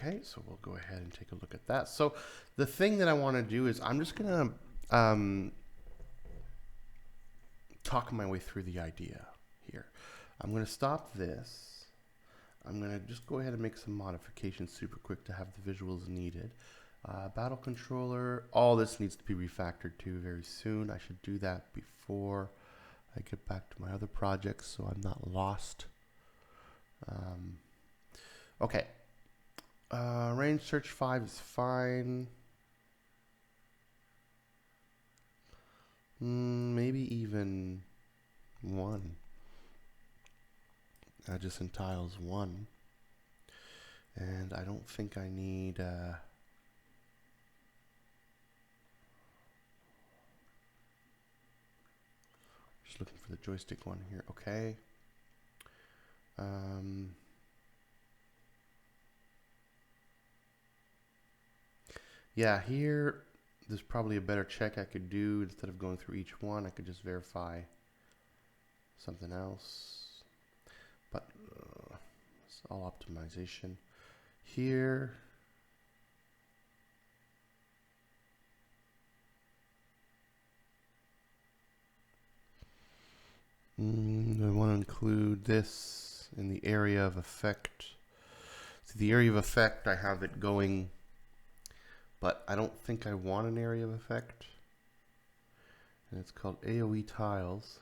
Okay, so we'll go ahead and take a look at that. So the thing that I want to do is I'm just going to talk my way through the idea here. I'm going to stop this. I'm going to just go ahead and make some modifications super quick to have the visuals needed. Battle controller, all this needs to be refactored too very soon. I should do that before I get back to my other projects so I'm not lost. Okay. Range search 5 is fine. Maybe even 1. Adjacent tiles 1. And I don't think I need... just looking for the joystick one here. Okay. Yeah, here there's probably a better check I could do. Instead of going through each one, I could just verify something else. But it's all optimization. Here, I want to include this in the area of effect. So the area of effect, I have it going, but I don't think I want an area of effect. And it's called AOE tiles.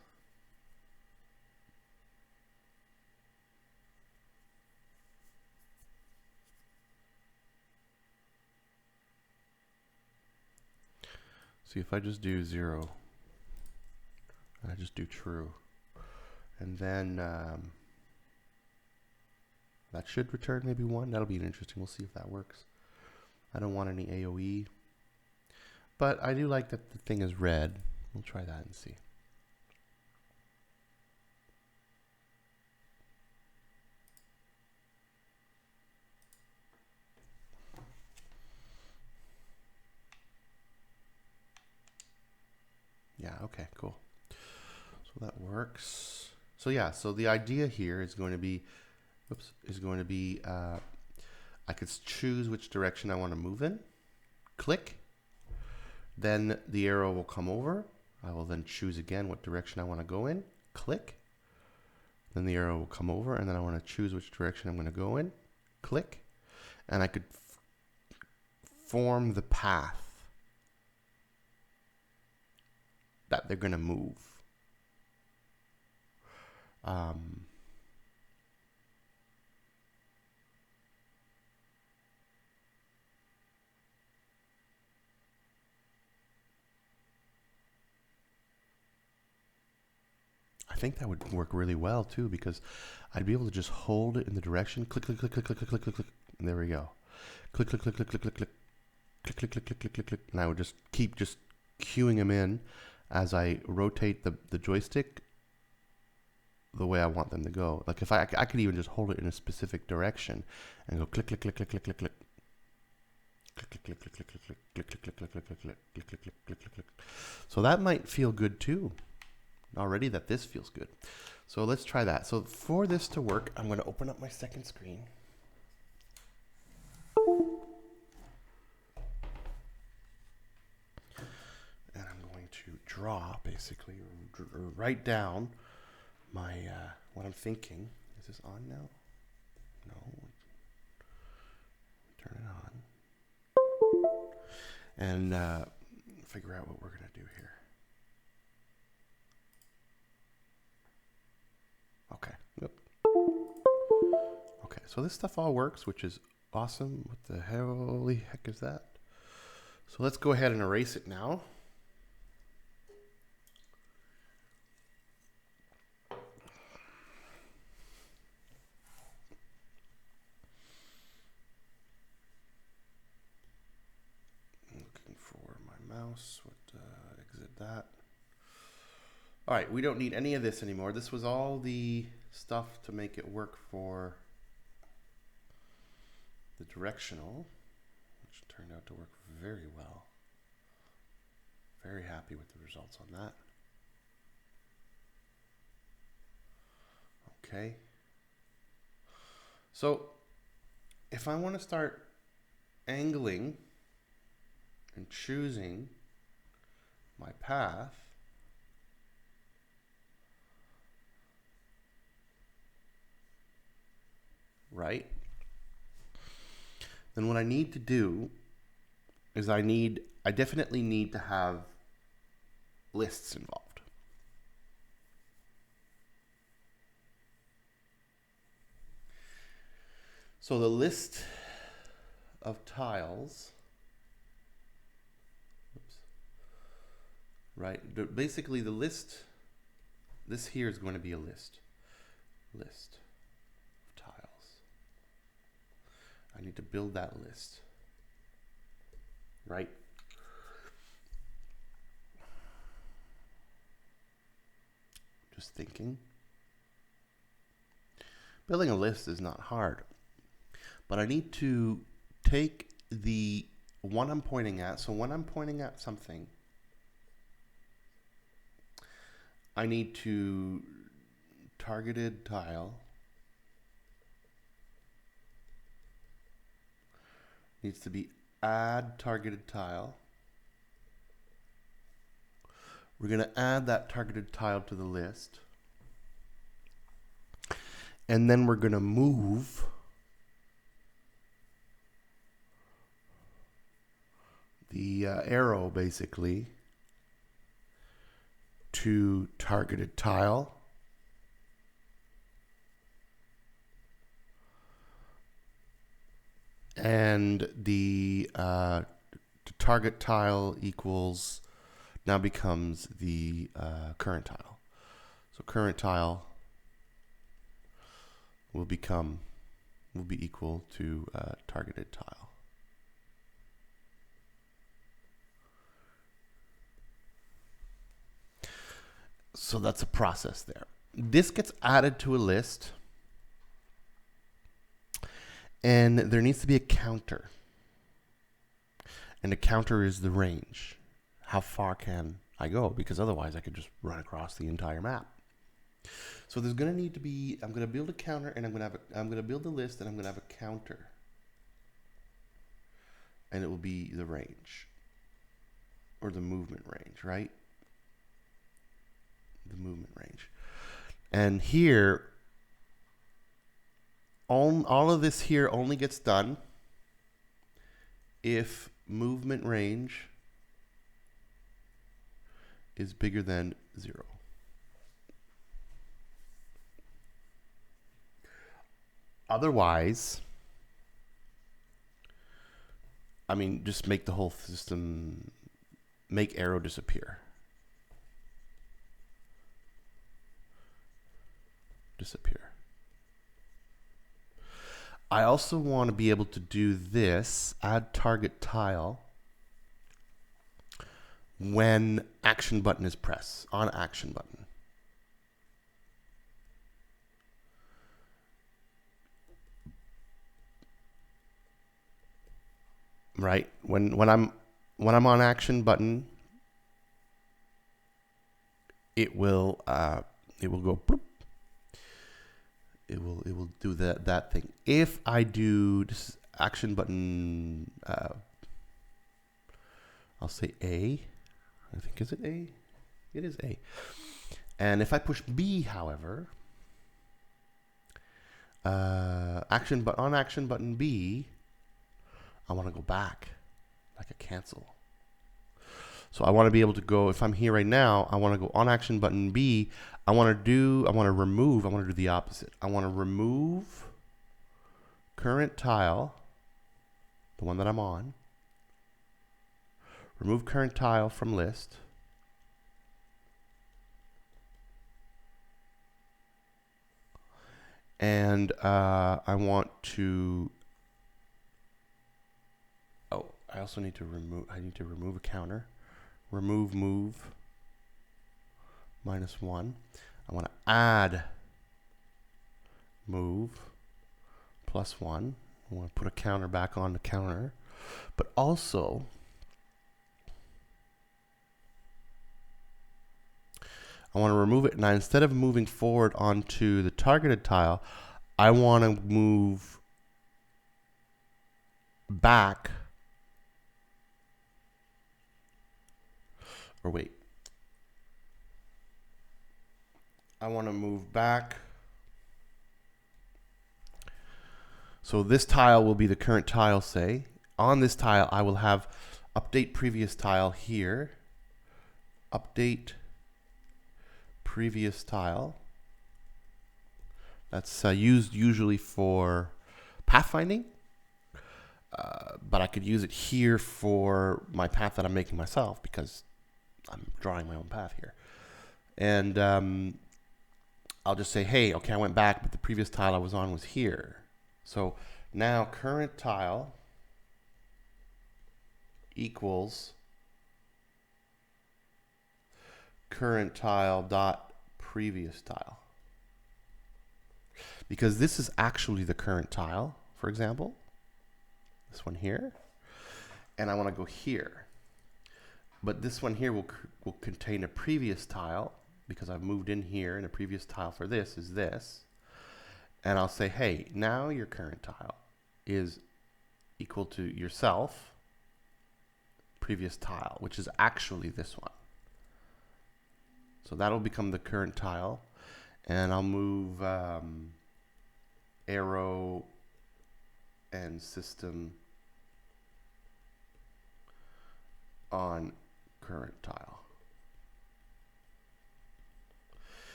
See, if I just do 0, I just do true, and then that should return maybe 1. That'll be interesting. We'll see if that works. I don't want any AOE, but I do like that the thing is red. We'll try that and see. Yeah, okay, cool. So that works. So yeah, so the idea here is going to be, I could choose which direction I want to move in, click, then the arrow will come over. I will then choose again what direction I want to go in, click, then the arrow will come over, and then I want to choose which direction I'm going to go in, click, and I could form the path that they're going to move. I think that would work really well too, because I'd be able to just hold it in the direction, click, click, click, click, click, click, click, click, click, and there we go. Click, click, click, click, click, click, click, click, click, click, click, click, click, click, and I would just keep just cueing them in as I rotate the joystick the way I want them to go. Like if I could even just hold it in a specific direction and go click, click, click, click, click, click, click. Click, click, click, click, click, click, click, click, click, click, click, click, click, click, click, click, click, click, click. So that might feel good too. Already that this feels good. So let's try that. So for this to work, I'm going to open up my second screen. And I'm going to draw, basically, or write down my what I'm thinking. Is this on now? No. Turn it on. And figure out what we're going to do here. Okay. Yep. Okay, so this stuff all works, which is awesome. What the holy heck is that? So let's go ahead and erase it now. Looking for my mouse. Exit that. All right, we don't need any of this anymore. This was all the stuff to make it work for the directional, which turned out to work very well. Very happy with the results on that. Okay. So if I want to start angling and choosing my path, right? Then what I need to do is I definitely need to have lists involved. So the list of tiles, right? Basically the list, this here is going to be a list of tiles. I need to build that list, right? Just thinking. Building a list is not hard, but I need to take the one I'm pointing at. So when I'm pointing at something, I need to targeted tile needs to be add targeted tile. We're going to add that targeted tile to the list. And then we're going to move the arrow basically to targeted tile. And the target tile equals now becomes the current tile. So current tile will be equal to targeted tile. So that's a process there. This gets added to a list, and there needs to be a counter. And the counter is the range. How far can I go? Because otherwise I could just run across the entire map. So there's going to need to be, I'm going to build a counter, and I'm going to build a list, and I'm going to have a counter. And it will be the range, or the movement range, right? The movement range. And here, all of this here only gets done if movement range is bigger than 0. Otherwise, I mean, just make the whole system, make arrow disappear. I also want to be able to do this, add target tile, when action button is pressed, on action button. Right? When I'm on action button, it will go bloop. It will do that thing. If I do this action button, I'll say A. I think, is it A? It is A. And if I push B, however, on action button B, I want to go back, like a cancel. So I want to be able to go, if I'm here right now, I want to go on action button B. I want to remove, I want to do the opposite. I want to remove current tile, the one that I'm on. Remove current tile from list. And I want to, I also need to remove a counter. Remove move -1. I want to add move +1. I want to put a counter back on the counter. But also, I want to remove it. Now, instead of moving forward onto the targeted tile, I want to move back Or wait. I want to move back. So this tile will be the current tile, say. On this tile, I will have update previous tile here. Update previous tile. That's used usually for pathfinding. But I could use it here for my path that I'm making myself because I'm drawing my own path here. And I'll just say, hey, okay, I went back, but the previous tile I was on was here. So now current tile equals current tile dot previous tile. Because this is actually the current tile, for example. This one here. And I want to go here. But this one here will contain a previous tile because I've moved in here, and a previous tile for this is this. And I'll say, hey, now your current tile is equal to yourself, previous tile, which is actually this one. So that'll become the current tile. And I'll move arrow and system on current tile.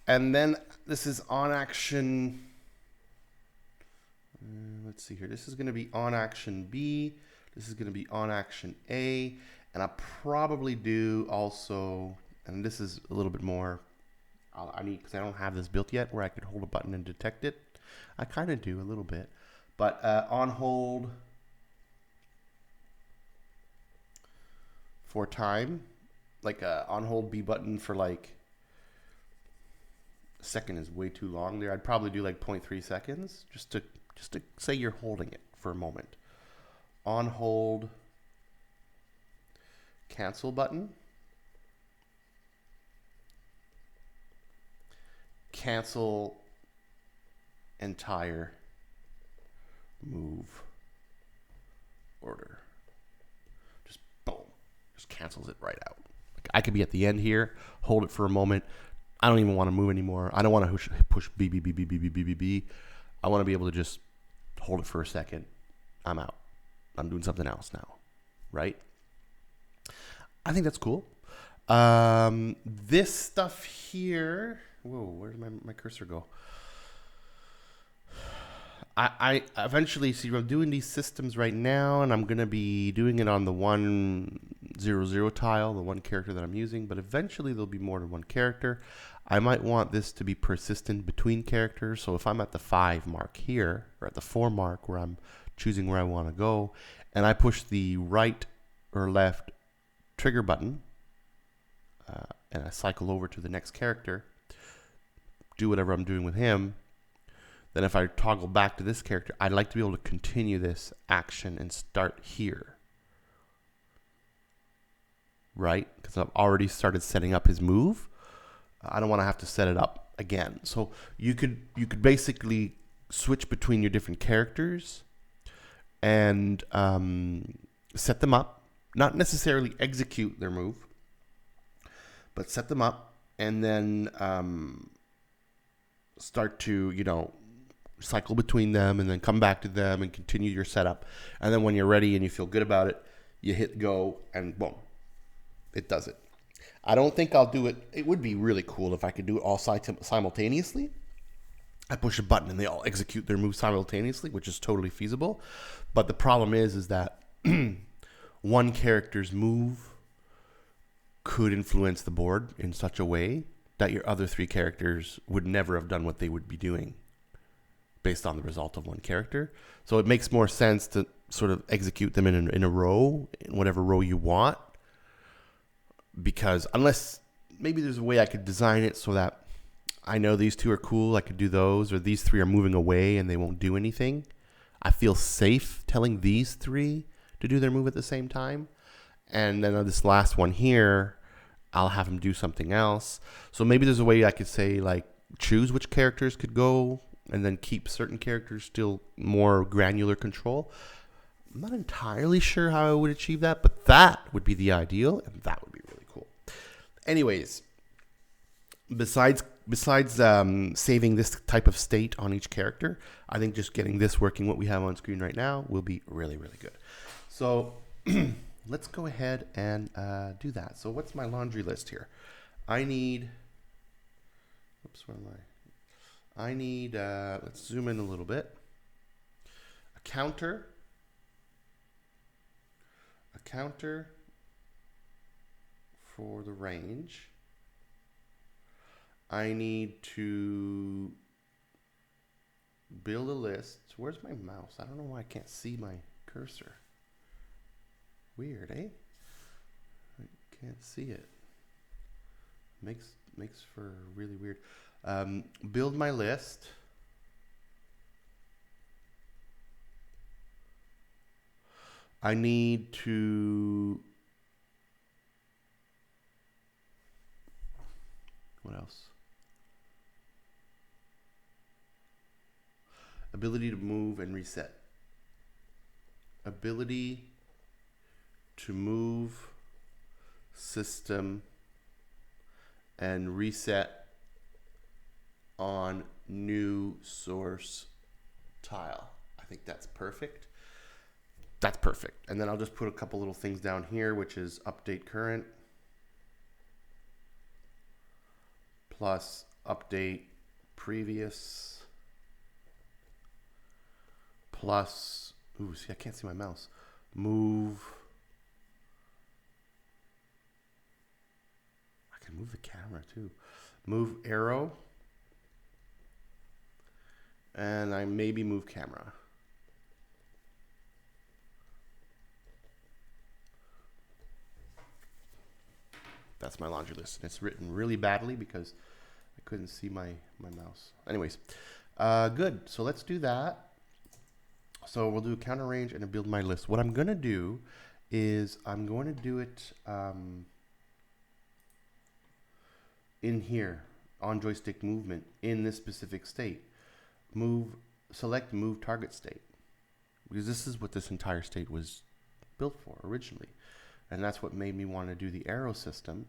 And then this is on action. Let's see here. This is going to be on action B. This is going to be on action A. And I'll probably do also, and this is a little bit more, I need, because I don't have this built yet where I could hold a button and detect it. I kind of do a little bit. But on hold for time, like on hold B button for like a second is way too long there. I'd probably do like 0.3 seconds just to say you're holding it for a moment. On hold cancel button. Cancel entire move order. Just boom. Just cancels it right out. Like I could be at the end here, hold it for a moment. I don't even want to move anymore. I don't want to push B, B, B, B, B, B, B, B, B. I want to be able to just hold it for a second. I'm out. I'm doing something else now. Right? I think that's cool. This stuff here. Whoa, where did my cursor go? I eventually see I'm doing these systems right now, and I'm going to be doing it on the 100 tile, the one character that I'm using, but eventually there'll be more than one character. I might want this to be persistent between characters, so if I'm at the 5 mark here, or at the 4 mark where I'm choosing where I want to go, and I push the right or left trigger button, and I cycle over to the next character, do whatever I'm doing with him, then if I toggle back to this character, I'd like to be able to continue this action and start here. Right? Because I've already started setting up his move. I don't want to have to set it up again. So you could basically switch between your different characters and set them up. Not necessarily execute their move, but set them up and then start to, cycle between them and then come back to them and continue your setup. And then when you're ready and you feel good about it, you hit go and boom, it does it. I don't think I'll do it. It would be really cool if I could do it all simultaneously. I push a button and they all execute their move simultaneously, which is totally feasible. But the problem is that one character's move could influence the board in such a way that your other 3 characters would never have done what they would be doing based on the result of one character. So it makes more sense to sort of execute them in a row, in whatever row you want. Because unless maybe there's a way I could design it so that I know these 2 are cool, I could do those, or these 3 are moving away and they won't do anything. I feel safe telling these 3 to do their move at the same time. And then this last one here, I'll have them do something else. So maybe there's a way I could say, like, choose which characters could go and then keep certain characters still more granular control. I'm not entirely sure how I would achieve that, but that would be the ideal, and that would be really Anyways, besides saving this type of state on each character, I think just getting this working, what we have on screen right now, will be really, really good. So let's go ahead and do that. So what's my laundry list here? I need, oops, where am I? I need, let's zoom in a little bit. A counter for the range. I need to build a list. Where's my mouse? I don't know why I can't see my cursor. Weird, eh? I can't see it. Makes for really weird. Build my list. I need to, what else? Ability to move and reset. Ability to move, system, and reset on new source tile. I think that's perfect. That's perfect. And then I'll just put a couple little things down here, which is update current plus update previous plus, ooh, see, I can't see my mouse. Move. I can move the camera too. Move arrow. And I maybe move camera. That's my laundry list. And it's written really badly because I couldn't see my mouse. Anyways, good. So let's do that. So we'll do a counter range and a build my list. What I'm going to do is I'm going to do it in here on joystick movement in this specific state. Select move target state, because this is what this entire state was built for originally. And that's what made me want to do the arrow system,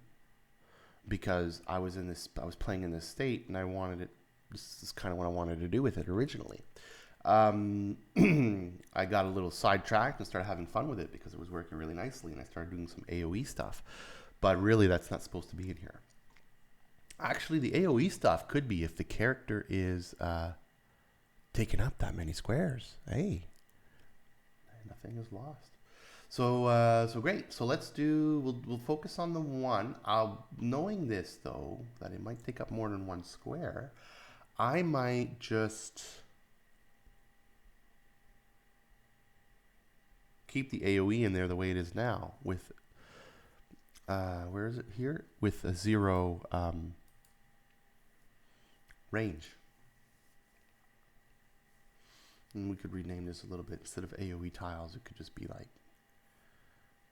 because I was playing in this state and I wanted it. This is kind of what I wanted to do with it originally. I got a little sidetracked and started having fun with it because it was working really nicely, and I started doing some AoE stuff. But really, that's not supposed to be in here. Actually, the AoE stuff could be if the character is taking up that many squares. Hey, nothing is lost. So great. So we'll focus on the one. Knowing this though, that it might take up more than one square, I might just keep the AoE in there the way it is now with, where is it here? With a 0 range. And we could rename this a little bit. Instead of AoE tiles, it could just be like,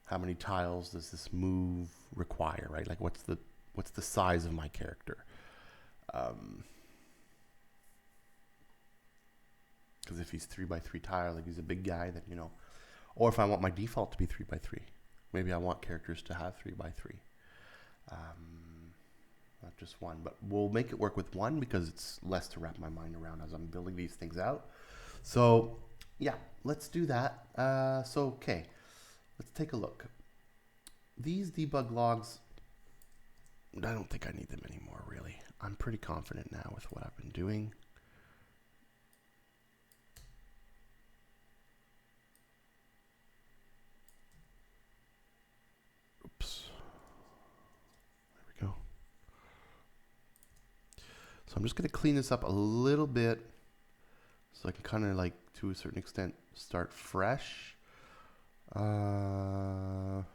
how many tiles does this move require, right? Like what's the size of my character? Because if he's 3x3 tile, like he's a big guy, then, you know, or if I want my default to be 3x3, maybe I want characters to have 3x3. Not just one, but we'll make it work with one because it's less to wrap my mind around as I'm building these things out. So yeah, let's do that. Okay, let's take a look. These debug logs, I don't think I need them anymore, really. I'm pretty confident now with what I've been doing. Oops. There we go. So I'm just going to clean this up a little bit so I can kind of, like, to a certain extent, start fresh. Move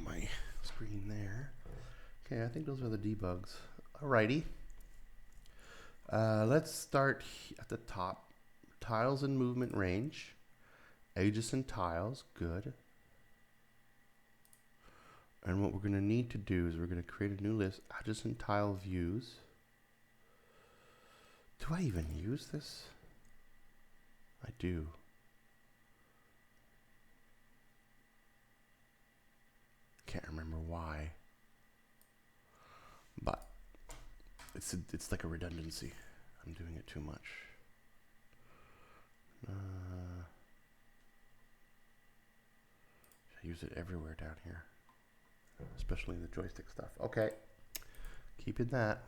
my screen there. Okay, I think those are the debugs. Alrighty. Let's start at the top. Tiles and movement range. Adjacent tiles, good. And what we're going to need to do is we're going to create a new list, adjacent tile views. Do I even use this? I do. Can't remember why. But it's like a redundancy. I'm doing it too much. I use it everywhere down here, especially in the joystick stuff. Okay, keeping that.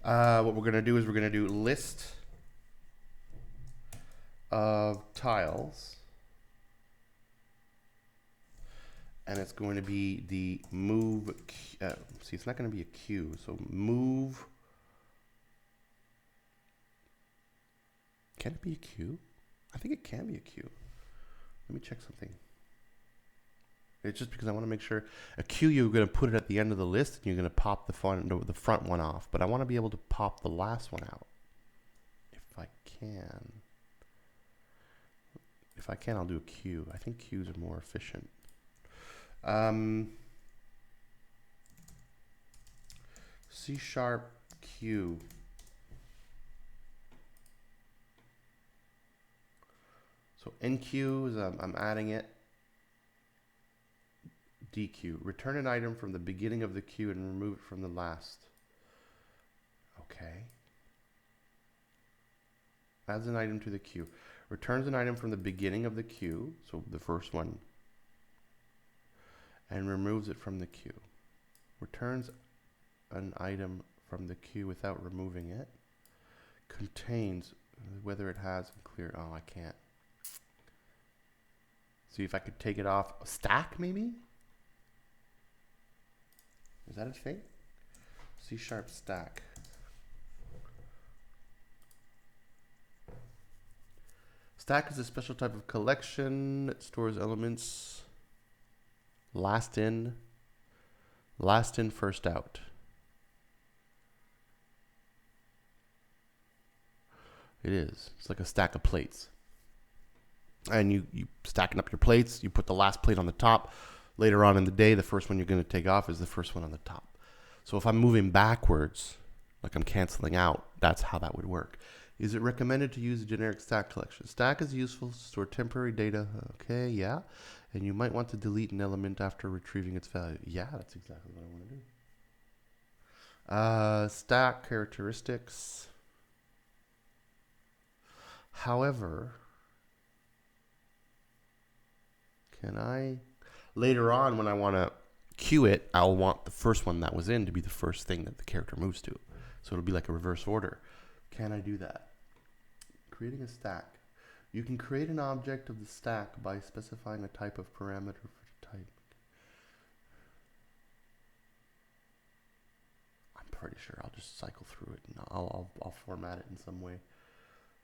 What we're gonna do is we're gonna do list of tiles, and it's going to be the move. See, it's not going to be a queue. So move. Can it be a queue? I think it can be a queue. Let me check something. It's just because I want to make sure a queue, you're going to put it at the end of the list and you're going to pop the front one off. But I want to be able to pop the last one out if I can. If I can, I'll do a queue. I think queues are more efficient. C# queue. So NQ is I'm adding it. DQ, return an item from the beginning of the queue and remove it from the last. Okay. Adds an item to the queue. Returns an item from the beginning of the queue, so the first one, and removes it from the queue. Returns an item from the queue without removing it. Contains whether it has clear. Oh, I can't. See if I could take it off. A stack, maybe? Is that a thing? C# stack. Stack is a special type of collection that stores elements last in, first out. It is. It's like a stack of plates. And you stacking up your plates, you put the last plate on the top. Later on in the day, the first one you're going to take off is the first one on the top. So if I'm moving backwards, like I'm canceling out, that's how that would work. Is it recommended to use a generic stack collection? Stack is useful to store temporary data. Okay, yeah. And you might want to delete an element after retrieving its value. Yeah, that's exactly what I want to do. Stack characteristics. However, can I... Later on, when I want to queue it, I'll want the first one that was in to be the first thing that the character moves to. So it'll be like a reverse order. Can I do that? Creating a stack. You can create an object of the stack by specifying a type of parameter for the type. I'm pretty sure I'll just cycle through it and I'll format it in some way.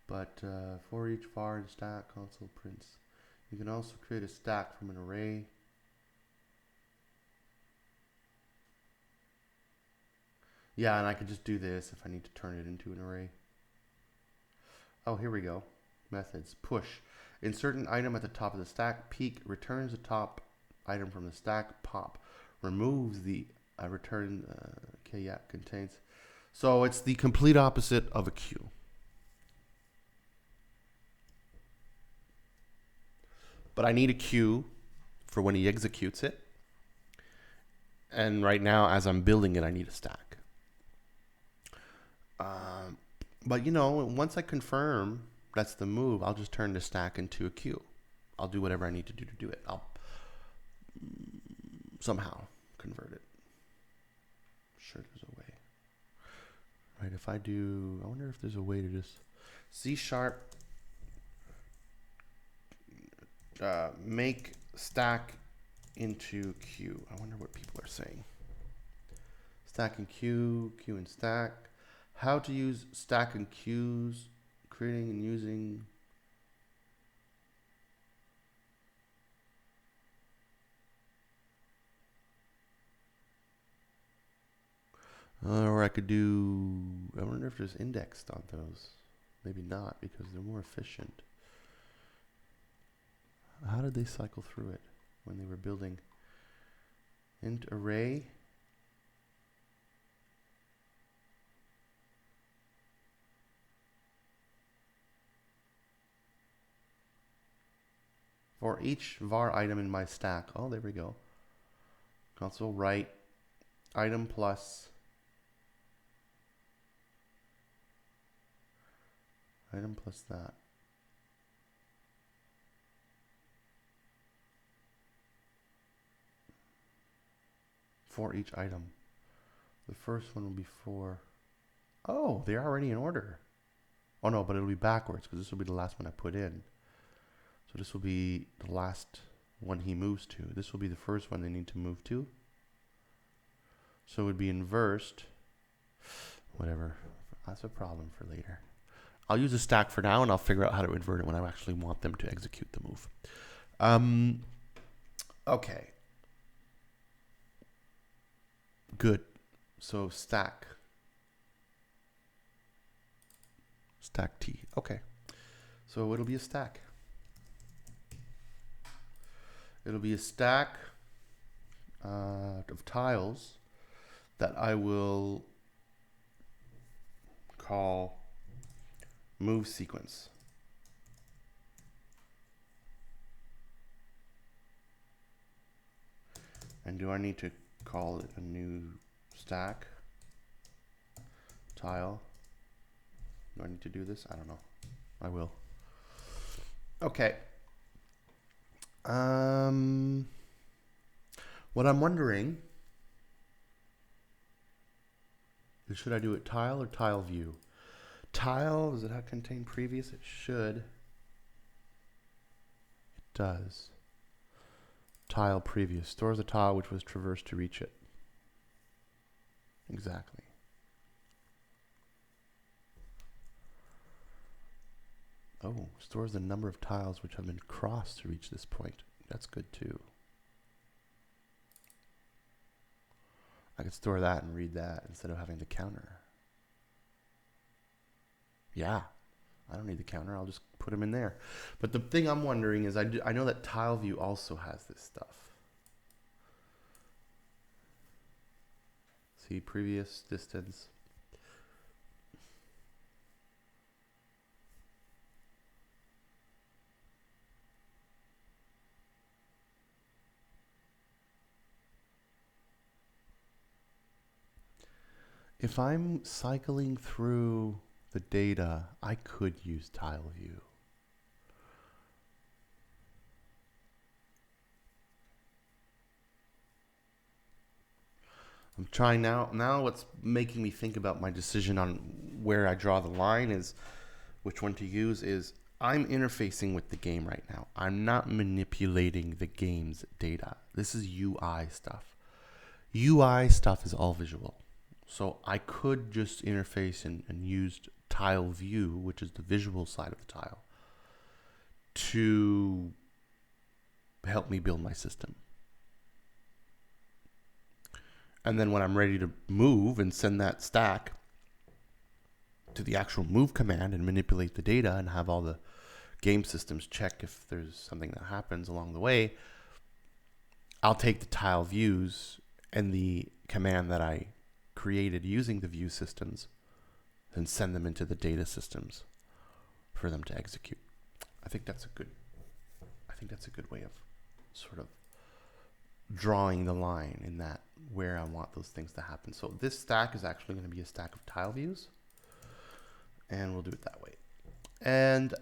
But for each var and stack, console prints. You can also create a stack from an array. Yeah, and I could just do this if I need to turn it into an array. Oh, here we go. Methods. Push. Insert an item at the top of the stack. Peek. Returns the top item from the stack. Pop. Removes the return. Okay, yeah, contains. So it's the complete opposite of a queue. But I need a queue for when he executes it. And right now, as I'm building it, I need a stack. But, you know, once I confirm that's the move, I'll just turn the stack into a queue. I'll do whatever I need to do it. I'll somehow convert it. Sure, there's a way. Right, if I do... I wonder if there's a way to just... C# make stack into queue. I wonder what people are saying. Stack and queue, queue and stack. How to use stack and queues, creating and using. Or I could do, I wonder if there's indexed on those. Maybe not, because they're more efficient. How did they cycle through it when they were building int array for each var item in my stack. Oh, there we go. Console write item plus that. For each item. The first one will be for, oh, they're already in order. Oh no, but it'll be backwards because this will be the last one I put in. So this will be the last one he moves to. This will be the first one they need to move to. So it would be inversed. Whatever. That's a problem for later. I'll use a stack for now, and I'll figure out how to invert it when I actually want them to execute the move. Okay. Good. So stack T. Okay. So it'll be a stack. It'll be a stack of tiles that I will call move sequence. And do I need to call it a new stack tile? Do I need to do this? I don't know. I will. Okay. What I'm wondering is, should I do it tile or tile view? Tile, does it have contain previous? It should. It does. Tile previous. Stores a tile which was traversed to reach it. Exactly. Oh, stores the number of tiles which have been crossed to reach this point. That's good too. I could store that and read that instead of having the counter. Yeah, I don't need the counter. I'll just put them in there. But the thing I'm wondering is, I know that tile view also has this stuff. See, previous distance. If I'm cycling through the data, I could use tile view. I'm trying now. Now what's making me think about my decision on where I draw the line is which one to use is, I'm interfacing with the game right now. I'm not manipulating the game's data. This is UI stuff. UI stuff is all visual. So I could just interface and use tile view, which is the visual side of the tile, to help me build my system. And then when I'm ready to move and send that stack to the actual move command and manipulate the data and have all the game systems check if there's something that happens along the way, I'll take the tile views and the command that I created using the view systems and send them into the data systems for them to execute. I think that's a good way of sort of drawing the line in that where I want those things to happen. So this stack is actually going to be a stack of tile views, and we'll do it that way. And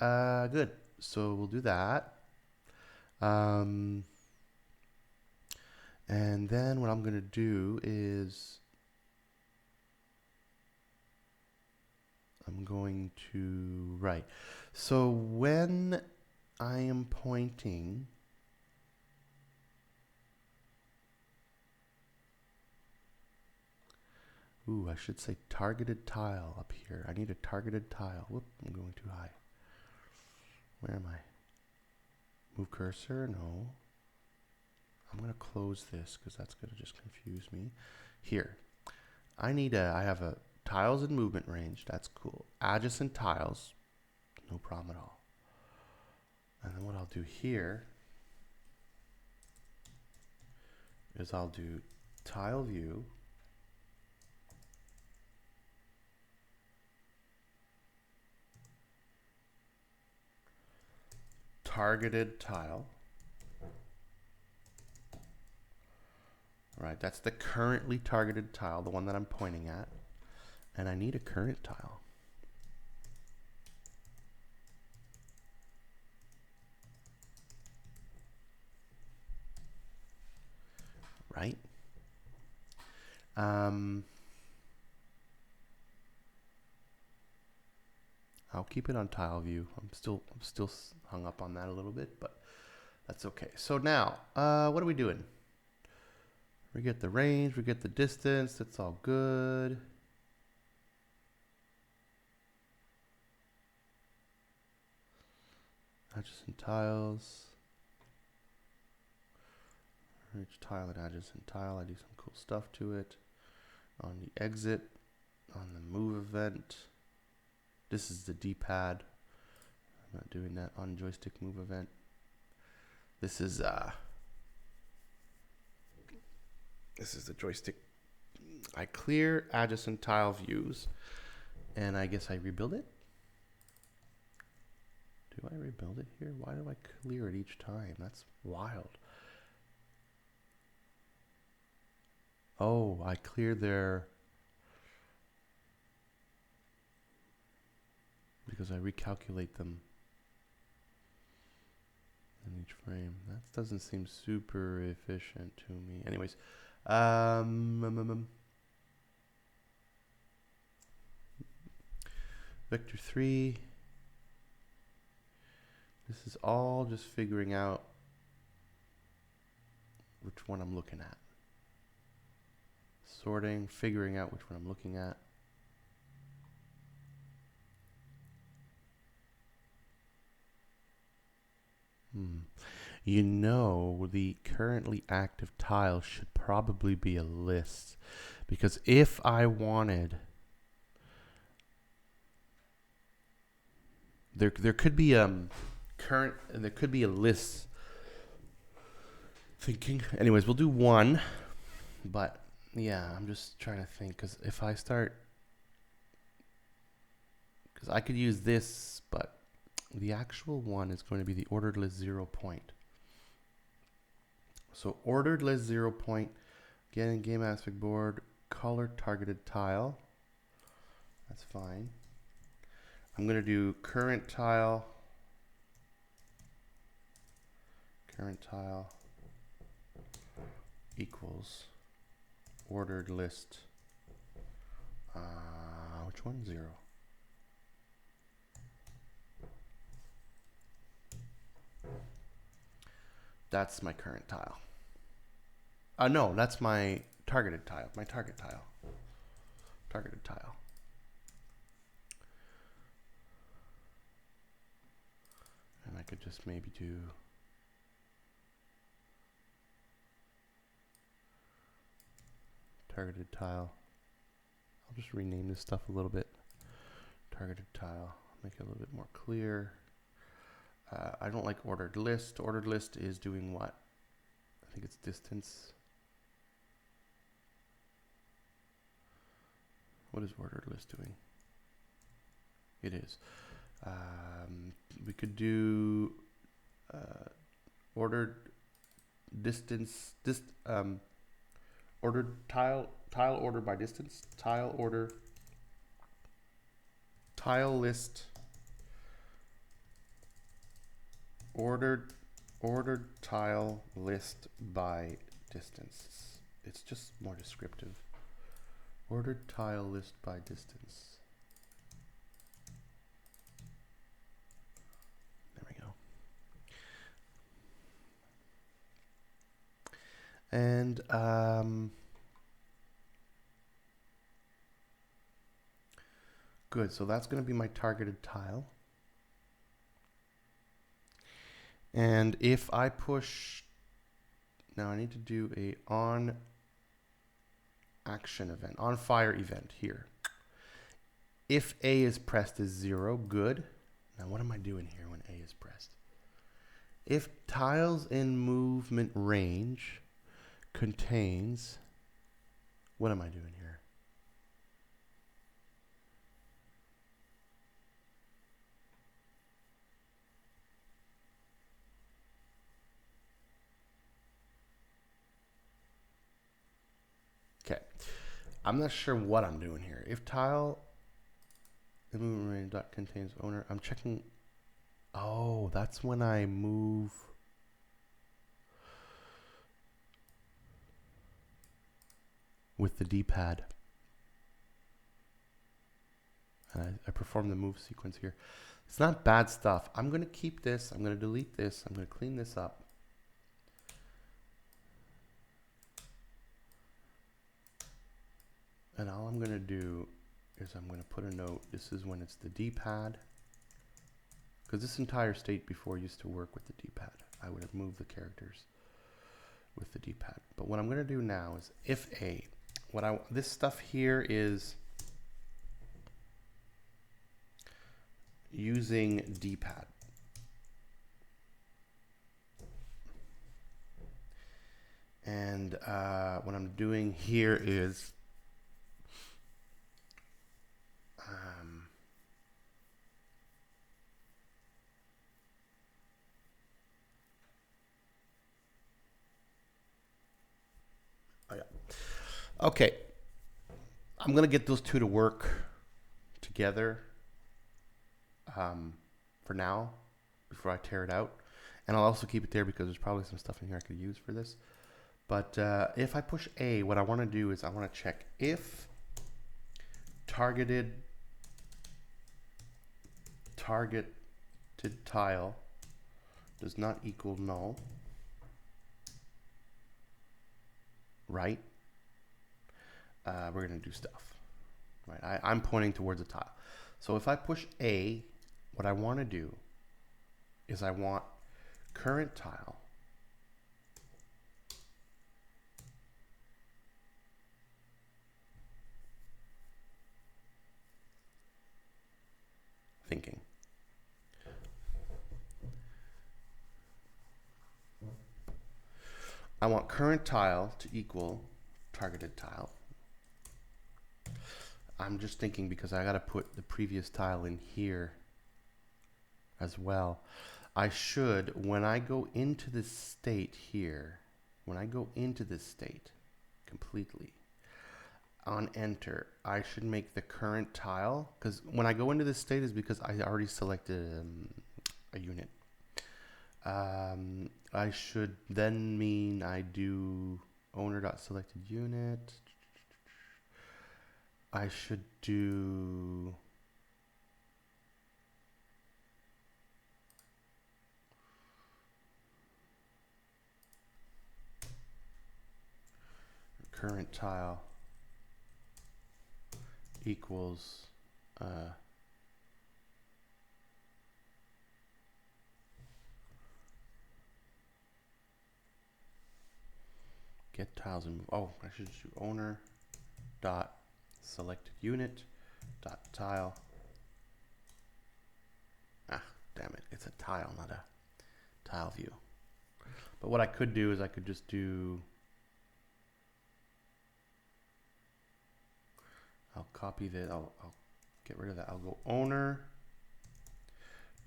good. So we'll do that. And then what I'm going to do is I'm going to write. So when I am pointing I should say targeted tile up here. I need a targeted tile. Whoop, I'm going too high. Where am I? Move cursor? No. I'm going to close this because that's going to just confuse me. Here. I have a tiles in movement range. That's cool. Adjacent tiles. No problem at all. And then what I'll do here is I'll do tile view, targeted tile. Right, that's the currently targeted tile, the one that I'm pointing at. And I need a current tile. Right? I'll keep it on tile view. I'm still hung up on that a little bit, but that's okay. So now, what are we doing? We get the range, we get the distance, that's all good. Adjacent tiles. Each tile and adjacent tile, I do some cool stuff to it. On the exit, on the move event. This is the D-pad. I'm not doing that on joystick move event. This is the joystick. I clear adjacent tile views, and I guess I rebuild it. Do I rebuild it here? Why do I clear it each time? That's wild. Oh, I clear their... because I recalculate them in each frame. That doesn't seem super efficient to me. Anyways, vector 3. This is all just figuring out which one I'm looking at. Sorting, figuring out which one I'm looking at. You know, the currently active tile should probably be a list, because if I wanted, there could be there could be a list thinking. Anyways, we'll do one, but yeah, I'm just trying to think, because if I start, because I could use this, but the actual one is going to be the ordered list 0 point. So ordered list 0 point, again, game aspect board, color targeted tile. That's fine. I'm going to do current tile equals ordered list. Which one? 0. That's my current tile. No, that's my targeted tile. My target tile. Targeted tile. And I could just maybe do targeted tile. I'll just rename this stuff a little bit. Targeted tile. Make it a little bit more clear. I don't like ordered list. Ordered list is doing what? I think it's distance. What is ordered list doing? It is. We could do ordered distance. Ordered tile order by distance. Tile order. Tile list. Ordered tile list by distance. It's just more descriptive. Ordered tile list by distance. There we go. And good. So that's going to be my targeted tile. And if I push, now I need to do a on action event, on fire event here. If A is pressed is 0, good. Now what am I doing here when A is pressed? If tiles in movement range contains, what am I doing here? Okay, I'm not sure what I'm doing here. If tile dot contains owner, I'm checking. Oh, that's when I move. With the D-pad. I perform the move sequence here. It's not bad stuff. I'm going to keep this. I'm going to delete this. I'm going to clean this up. And all I'm going to do is I'm going to put a note. This is when it's the D-pad. Because this entire state before used to work with the D-pad. I would have moved the characters with the D-pad. But what I'm going to do now is if A. This stuff here is using D-pad. And what I'm doing here is oh yeah. Okay. I'm going to get those two to work together for now before I tear it out. And I'll also keep it there because there's probably some stuff in here I could use for this. But if I push A, what I want to do is I want to check if targeted tile does not equal null, right? We're going to do stuff. Right? I'm pointing towards a tile. So if I push A, what I want to do is I want current tile thinking. I want current tile to equal targeted tile. I'm just thinking because I got to put the previous tile in here as well. I should, when I go into this state here, when I go into this state completely, on enter, I should make the current tile, because when I go into this state is because I already selected a unit. I should then mean I do owner.selected unit. I should do current tile equals get tiles and move. Oh, I should do owner dot selected unit dot tile. Ah, damn it! It's a tile, not a tile view. But what I could do is I could just do. I'll copy that. I'll get rid of that. I'll go owner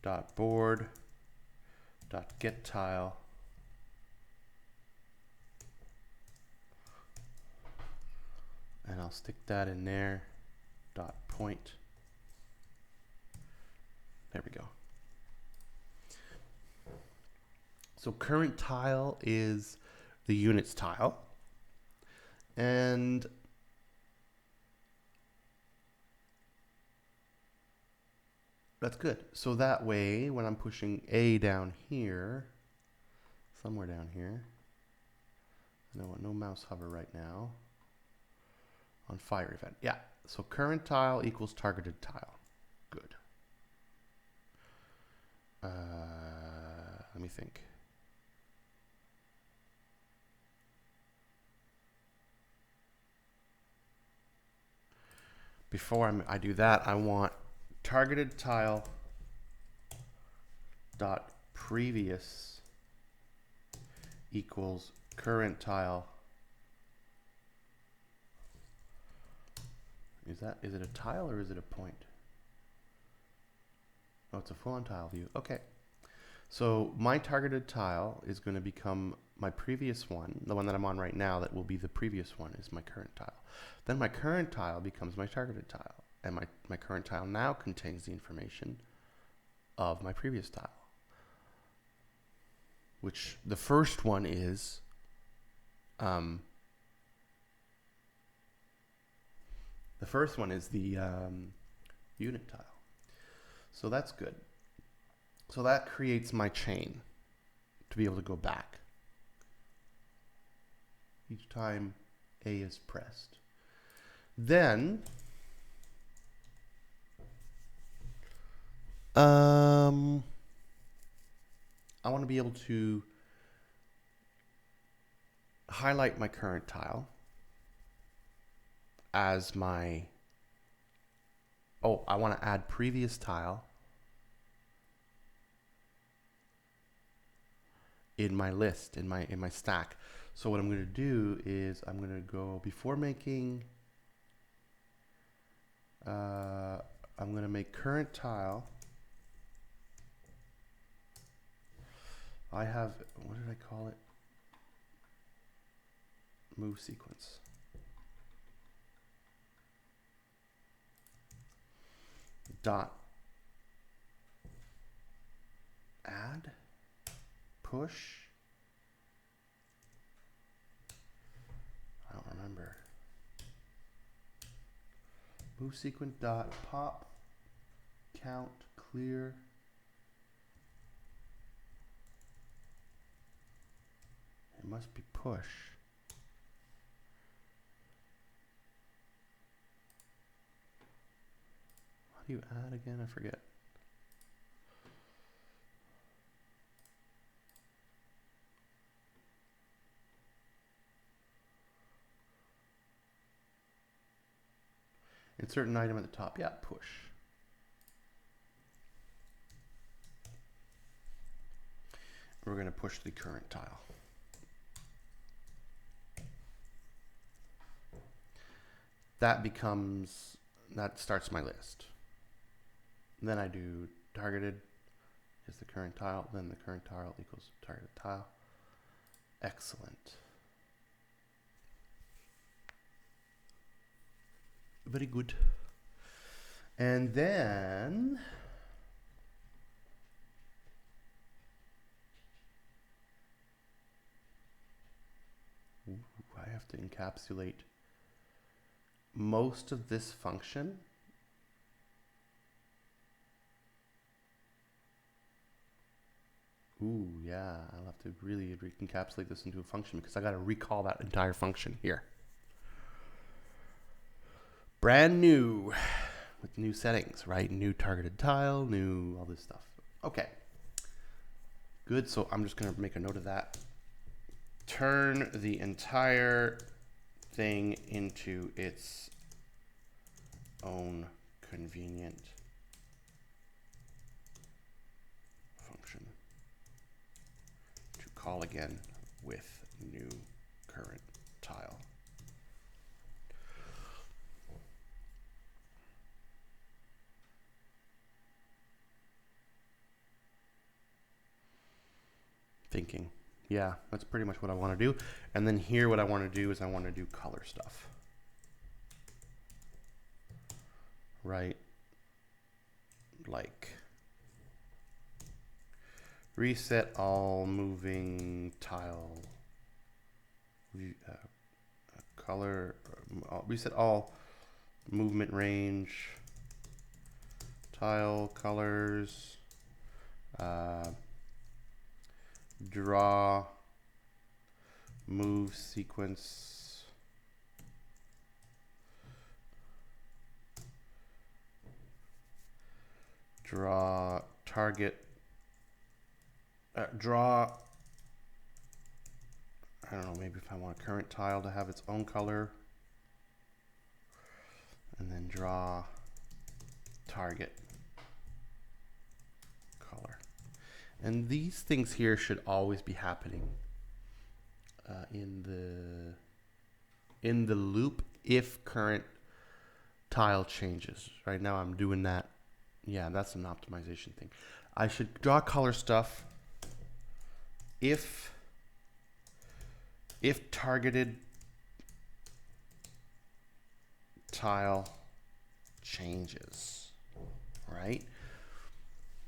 dot board dot get tile. And I'll stick that in there, dot point. There we go. So current tile is the units tile. And that's good. So that way, when I'm pushing A down here, somewhere down here, no mouse hover right now, on fire event. Yeah, so current tile equals targeted tile. Good. Let me think. Before I do that, I want targeted tile dot previous equals current tile Is it a tile or is it a point? Oh, it's a full-on tile view. Okay. So my targeted tile is going to become my previous one, the one that I'm on right now that will be the previous one is my current tile. Then my current tile becomes my targeted tile. And my current tile now contains the information of my previous tile. Which the first one is the unit tile. So that's good. So that creates my chain to be able to go back each time A is pressed. Then I want to be able to highlight my current tile as my, I want to add previous tile in my list, in my stack. So what I'm going to do is I'm going to go, before making, I'm going to make current tile. I have, what did I call it? Move sequence. Dot add push. I don't remember. Move sequence dot pop count clear. It must be push. How do you add again? I forget. Insert an item at the top. Yeah, push. We're going to push the current tile. That starts my list. Then I do targeted is the current tile, then the current tile equals targeted tile. Excellent. Very good. And then I have to encapsulate most of this function. Ooh, yeah, I'll have to really encapsulate this into a function because I got to recall that entire function here. Brand new with new settings, right? New targeted tile, new all this stuff. Okay, good. So I'm just going to make a note of that. Turn the entire thing into its own convenient function to call again with new current tile. Thinking. Yeah, that's pretty much what I want to do. And then here what I want to do is I want to do color stuff. Right? Like reset all moving tile color, reset all movement range tile colors, draw move sequence, draw target, draw, I don't know, maybe if I want a current tile to have its own color, and then draw target color. And these things here should always be happening in the loop if current tile changes. Right now I'm doing that. Yeah, that's an optimization thing. I should draw color stuff if targeted tile changes, right?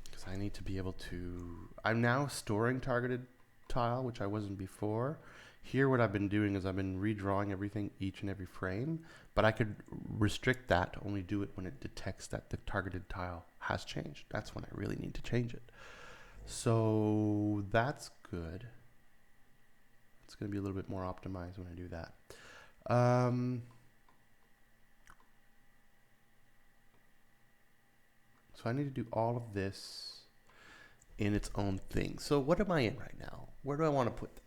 Because I need to be able to, I'm now storing targeted tile, which I wasn't before. Here what I've been doing is I've been redrawing everything each and every frame, but I could restrict that to only do it when it detects that the targeted tile has changed. That's when I really need to change it. So that's good. It's going to be a little bit more optimized when I do that. So I need to do all of this in its own thing. So what am I in right now? Where do I want to put that?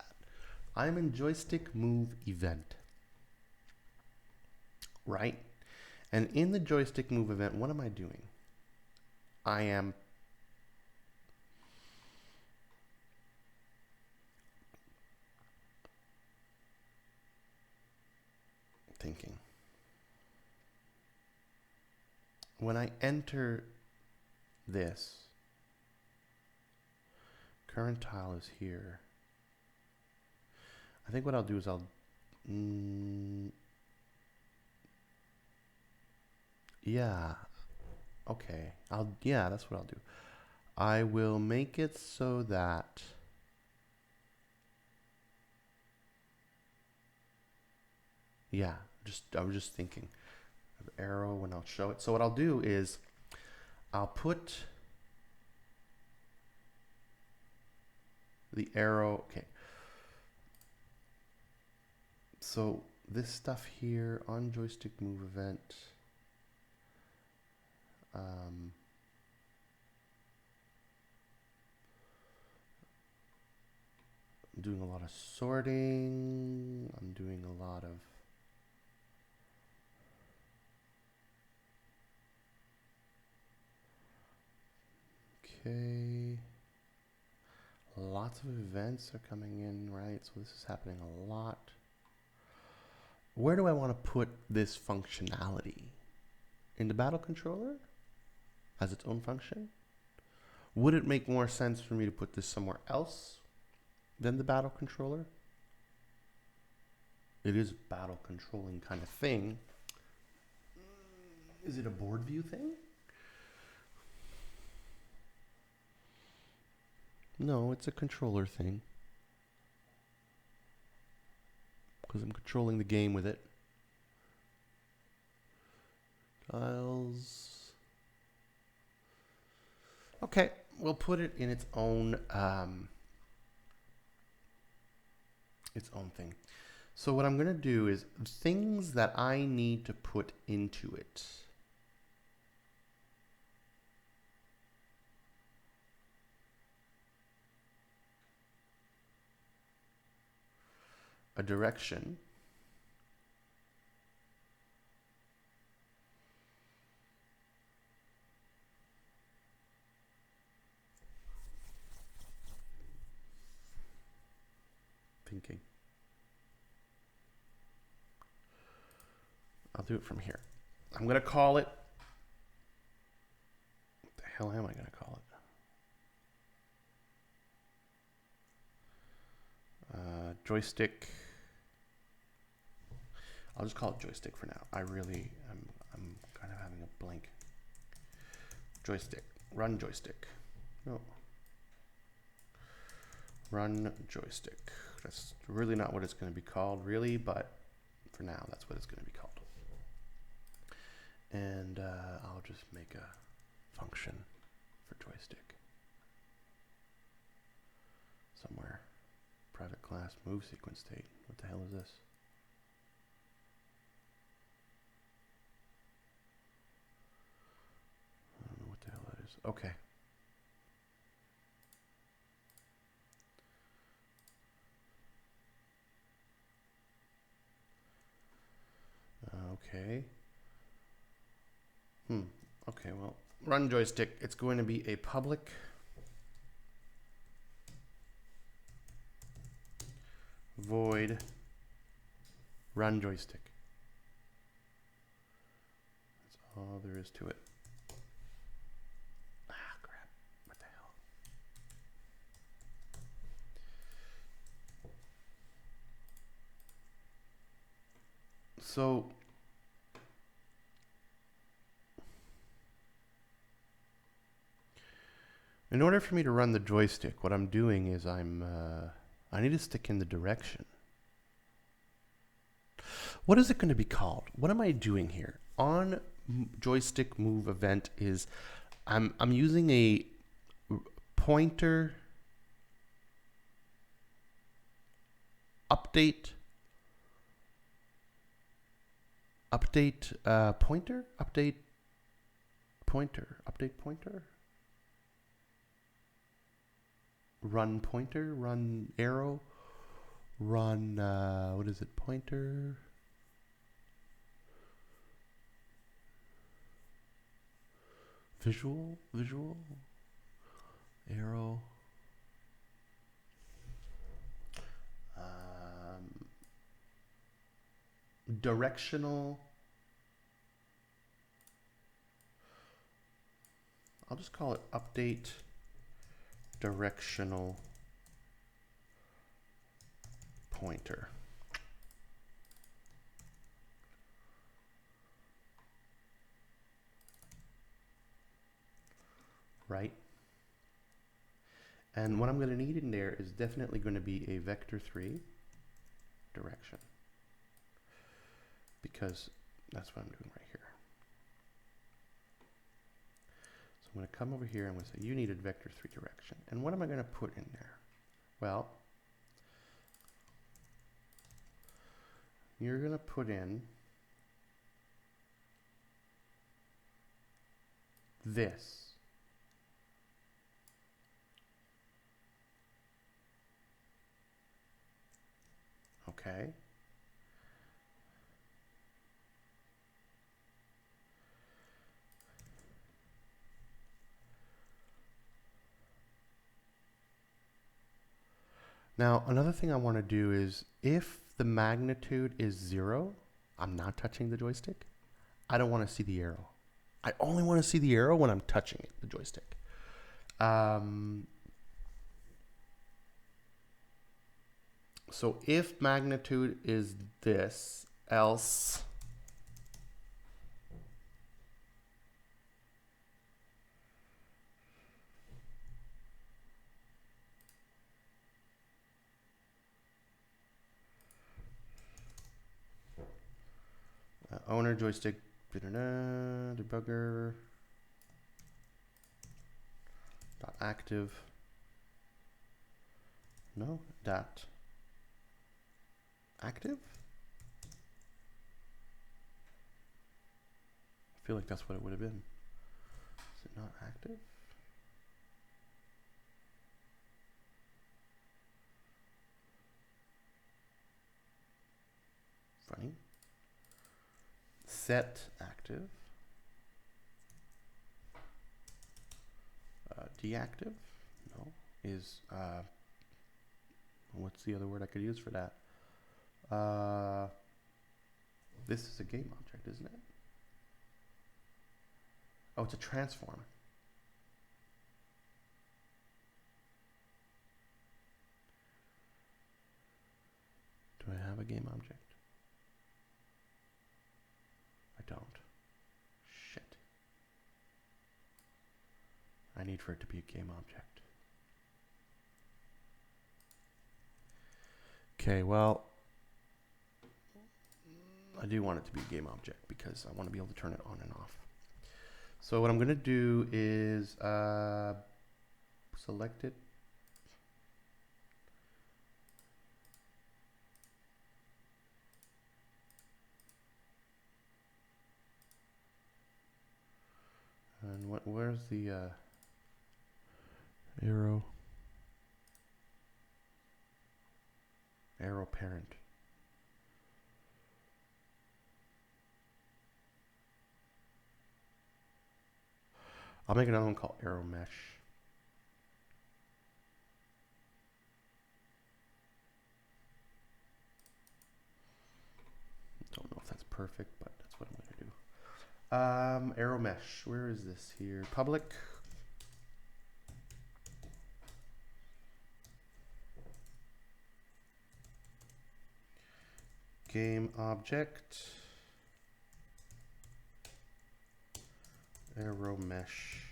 I'm in joystick move event, right? And in the joystick move event, what am I doing? I am thinking. When I enter this, current tile is here. I think what I'll do is I'll, yeah, okay. Yeah, that's what I'll do. I will make it so that yeah, I was just thinking of arrow when I'll show it. So what I'll do is I'll put the arrow, okay. So this stuff here on joystick move event, I'm doing a lot of sorting. I'm doing a lot of okay. Lots of events are coming in, right? So this is happening a lot. Where do I want to put this functionality? In the battle controller? As its own function? Would it make more sense for me to put this somewhere else than the battle controller? It is a battle controlling kind of thing. Is it a board view thing? No, it's a controller thing. Because I'm controlling the game with it. Tiles. Okay, we'll put it in its own thing. So what I'm going to do is things that I need to put into it. A direction. Thinking. I'll do it from here. I'm going to call it. What the hell am I going to call it? Joystick. I'll just call it joystick for now. I'm kind of having a blank. Joystick. Run joystick. No. Run joystick. That's really not what it's going to be called, really, but for now, that's what it's going to be called. And I'll just make a function for joystick somewhere. Private class move sequence state. What the hell is this? I don't know what the hell that is. Okay. Okay. Okay, well, run joystick. It's going to be a public void run joystick. It's all there is to it. Ah, crap. What the hell? So in order for me to run the joystick, what I'm doing is I need to stick in the direction. What is it going to be called? What am I doing here? On joystick move event is I'm using a pointer update pointer run pointer, run arrow, run, what is it, pointer, visual, arrow, directional, I'll just call it update directional pointer. Right? And what I'm going to need in there is definitely going to be a vector3 direction, because that's what I'm doing right here. So I'm going to come over here and I'm going to say you needed vector3 direction. And what am I going to put in there? Well, you're going to put in this. Okay. Now, another thing I want to do is if the magnitude is 0, I'm not touching the joystick. I don't want to see the arrow. I only want to see the arrow when I'm touching it, the joystick. So if magnitude is this, else owner joystick debugger dot active dot active. I feel like that's what it would have been. Is it not active? Funny. Set active. Deactive? No. Is, what's the other word I could use for that? This is a game object, isn't it? Oh, it's a transform. Do I have a game object? I don't. Shit. I need for it to be a game object. Okay, well, I do want it to be a game object because I want to be able to turn it on and off. So what I'm going to do is select it. And where's the arrow parent? I'll make another one called arrow mesh. Don't know if that's perfect, but that's what I'm going to do. Arrow mesh. Where is this here? Public. Game object. Arrow mesh.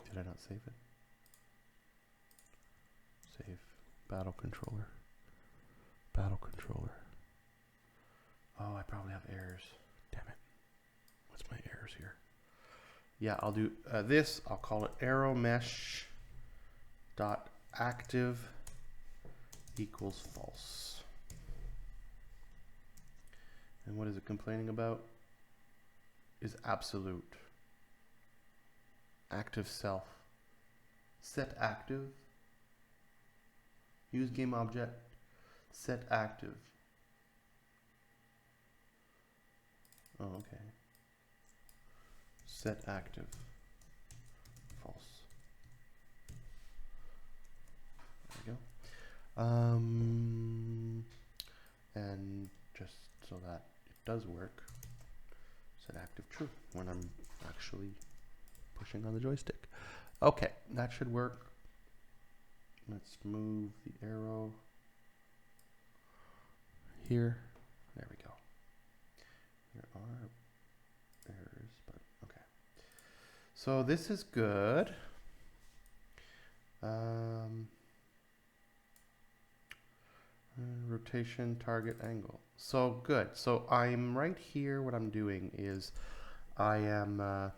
Did I not save it? Save. Battle controller. Battle controller. Oh, I probably have errors. Damn it. What's my errors here? Yeah, I'll do this. I'll call it arrow mesh dot active equals false. And what is it complaining about? Is absolute. Active self. Set active. Use game object. Set active. Oh, okay. Set active. False. There we go. And just so that it does work, set active true when I'm actually pushing on the joystick. Okay, that should work. Let's move the arrow here. There we go. There are errors, but okay. So this is good. Rotation, target, angle. So good. So I'm right here. What I'm doing is I am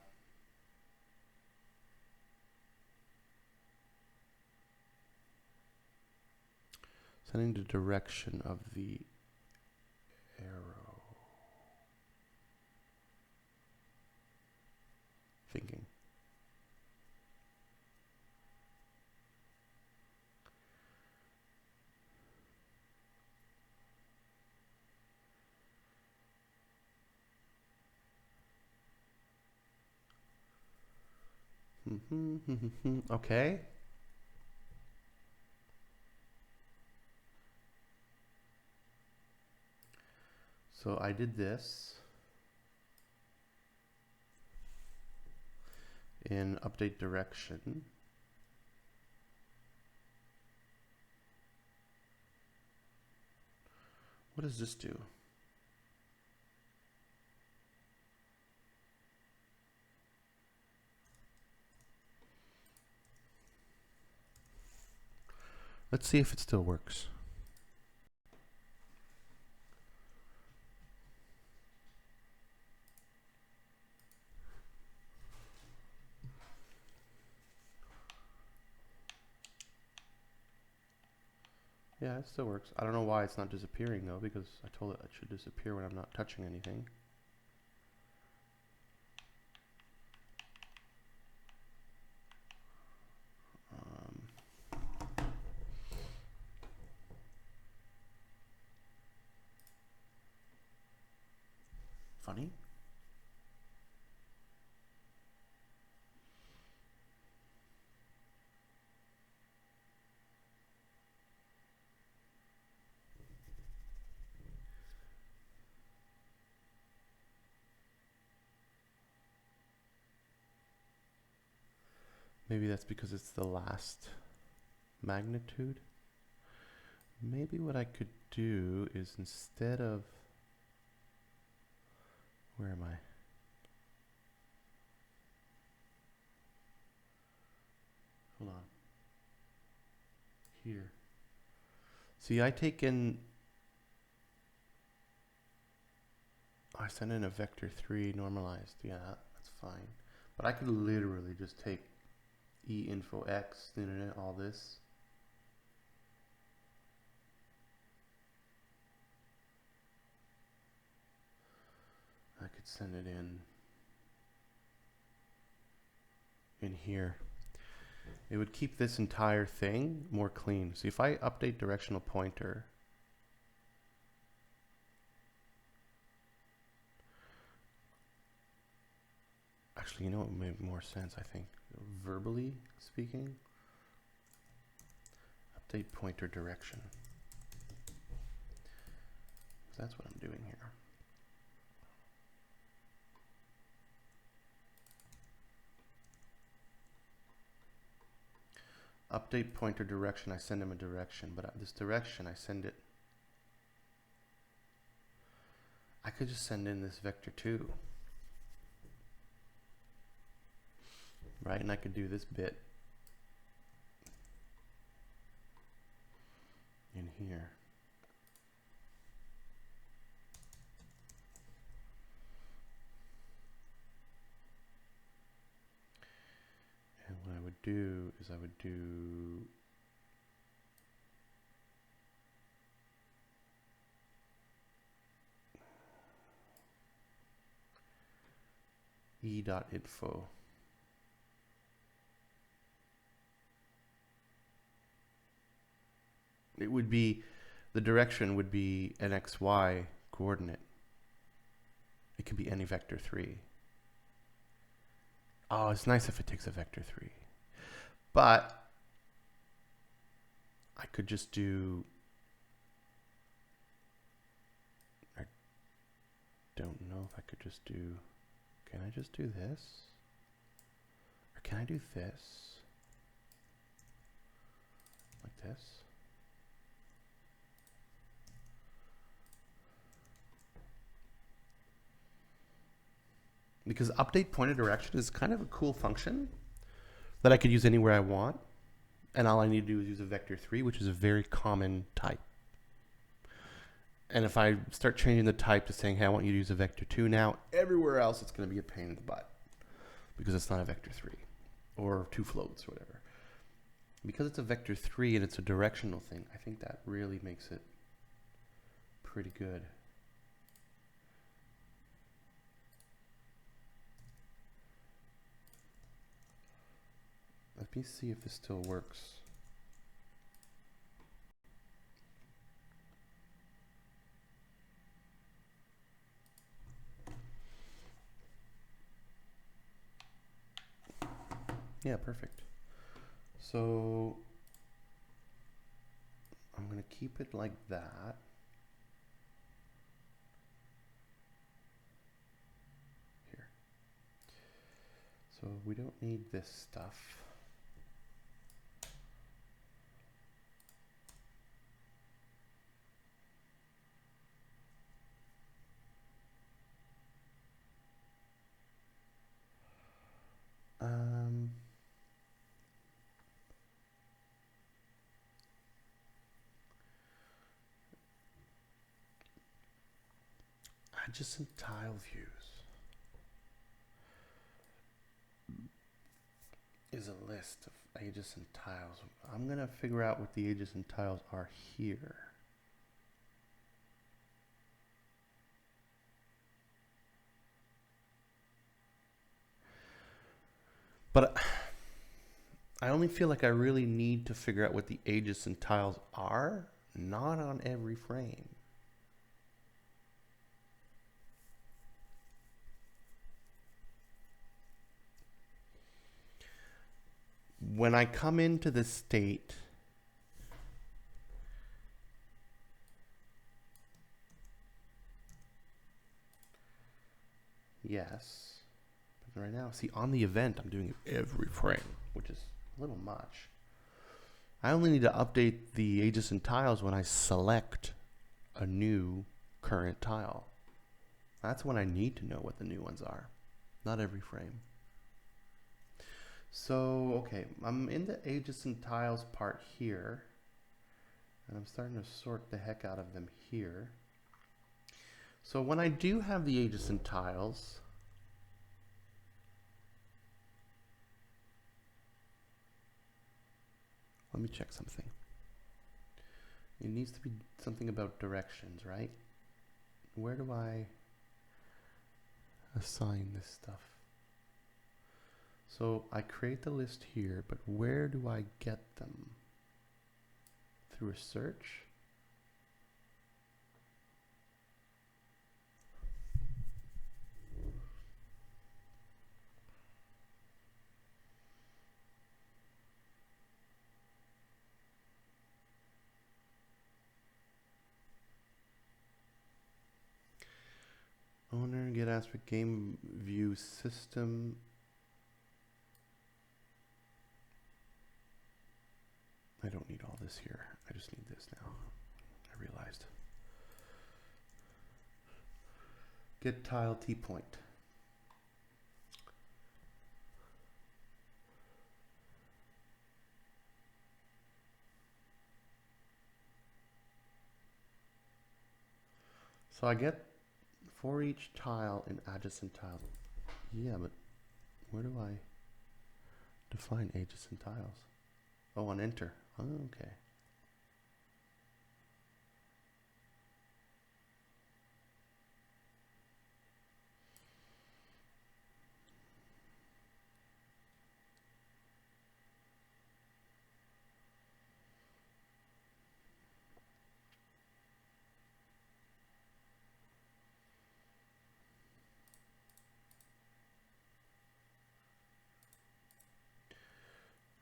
setting the direction of the arrow. Thinking. Okay. So I did this in update direction. What does this do? Let's see if it still works. Yeah, it still works. I don't know why it's not disappearing though, because I told it it should disappear when I'm not touching anything. Funny. Maybe that's because it's the last magnitude. Maybe what I could do is instead of, where am I? Hold on. Here. See, I take in, I send in a vector 3 normalized. Yeah, that's fine. But I could literally just take e-info x, the internet, all this. I could send it in here. It would keep this entire thing more clean. So if I update directional pointer, Actually, you know what would make more sense, I think? Verbally speaking. Update pointer direction. That's what I'm doing here. Update pointer direction, I send him a direction, but this direction, I send it. I could just send in this vector 2. Right, and I could do this bit in here. And what I would do is I would do e.info. It would be, the direction would be an xy coordinate. It could be any vector 3. Oh, it's nice if it takes a vector 3. But I could just do, I don't know if I could just do, can I just do this? Or can I do this? Like this? Because update pointer direction is kind of a cool function that I could use anywhere I want. And all I need to do is use a vector 3, which is a very common type. And if I start changing the type to saying, hey, I want you to use a vector 2 now, everywhere else it's going to be a pain in the butt because it's not a vector 3 or 2 floats or whatever. Because it's a vector 3 and it's a directional thing, I think that really makes it pretty good. Let me see if this still works. Yeah, perfect. So I'm going to keep it like that. Here. So we don't need this stuff. Adjacent tile views is a list of adjacent tiles. I'm going to figure out what the adjacent tiles are here. But I only feel like I really need to figure out what the adjacent tiles are, not on every frame. When I come into this state, yes, but right now, see, on the event, I'm doing it every frame, which is a little much. I only need to update the adjacent tiles when I select a new current tile. That's when I need to know what the new ones are, not every frame. So, okay, I'm in the adjacent tiles part here, and I'm starting to sort the heck out of them here. So when I do have the adjacent tiles, let me check something. It needs to be something about directions, right? Where do I assign this stuff? So I create the list here, but where do I get them? Through a search? Owner, get aspect game view system. I don't need all this here. I just need this now. I realized. Get tile T point. So I get for each tile in adjacent tile. Yeah, but where do I define adjacent tiles? Oh, on enter. Oh, okay.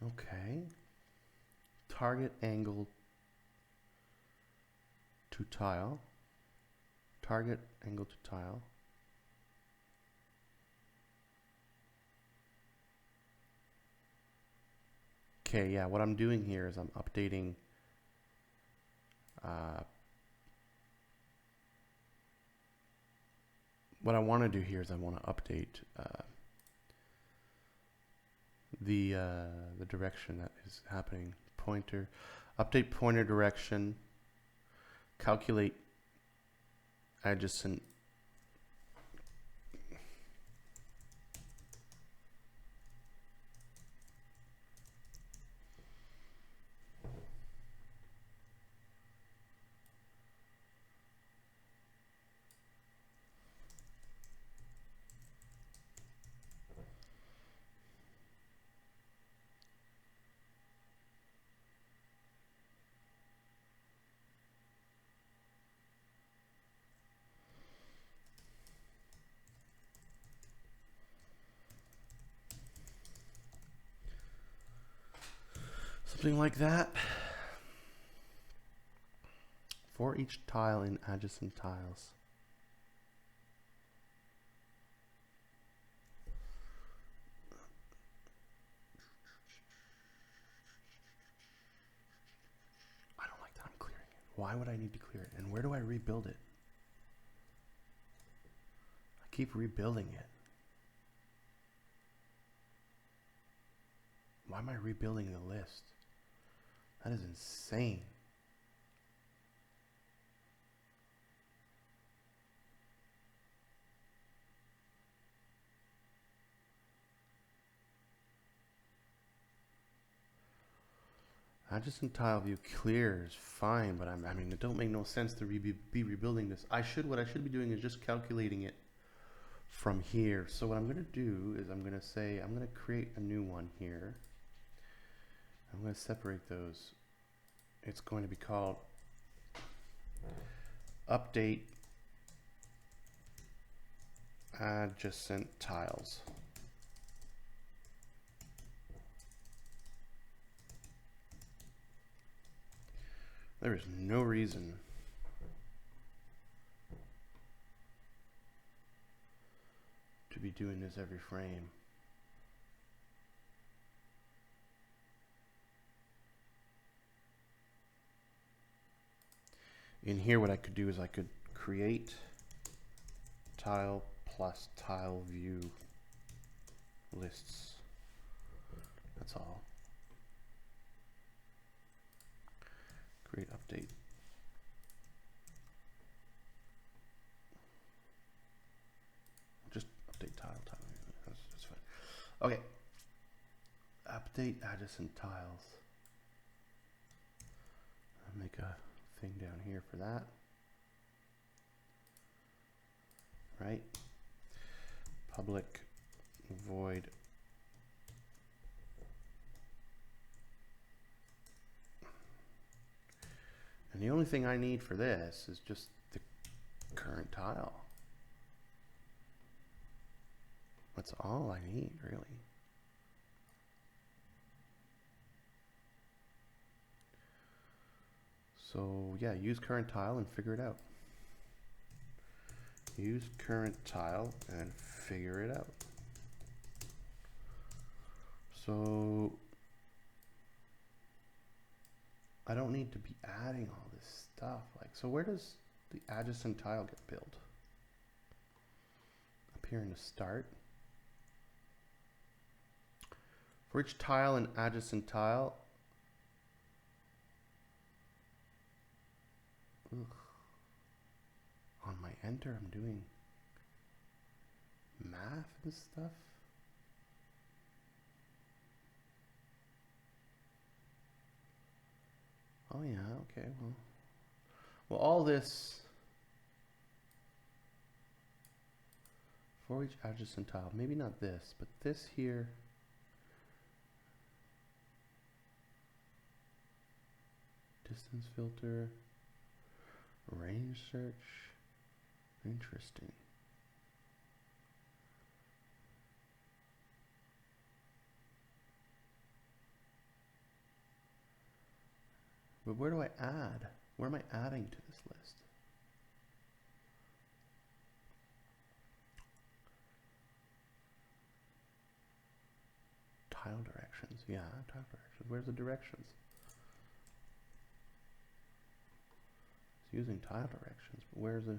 Okay. Target angle to tile. Target angle to tile. Okay, yeah, what I'm doing here is I'm updating what I want to do here is I want to update the direction that is happening. Pointer, update pointer direction, calculate adjacent. Something like that. For each tile in adjacent tiles. I don't like that I'm clearing it. Why would I need to clear it? And where do I rebuild it? I keep rebuilding it. Why am I rebuilding the list? That is insane. Adjacent tile view clear is fine, but I mean, it don't make no sense to be rebuilding this. What I should be doing is just calculating it from here. So what I'm going to do is I'm going to say, I'm going to create a new one here. I'm going to separate those. It's going to be called update adjacent tiles. There is no reason to be doing this every frame. In here, what I could do is I could create tile plus tile view lists. That's all. Create update. Just update tile. That's fine. Okay. Update adjacent tiles. I'll make a thing down here for that. Right? Public void and the only thing I need for this is just the current tile. That's all I need, really. So yeah, use current tile and figure it out. use current tile and figure it out. So I don't need to be adding all this stuff. Like, so where does the adjacent tile get built? Up here in the start. For each tile and adjacent tile, on my enter, I'm doing math and stuff. Oh yeah, okay, well, all this for each adjacent tile, maybe not this, but this here. Distance filter, range search, interesting. But where do I add? Where am I adding to this list? Tile directions, yeah, tile directions. Where's the directions? It's using tile directions, but where's the...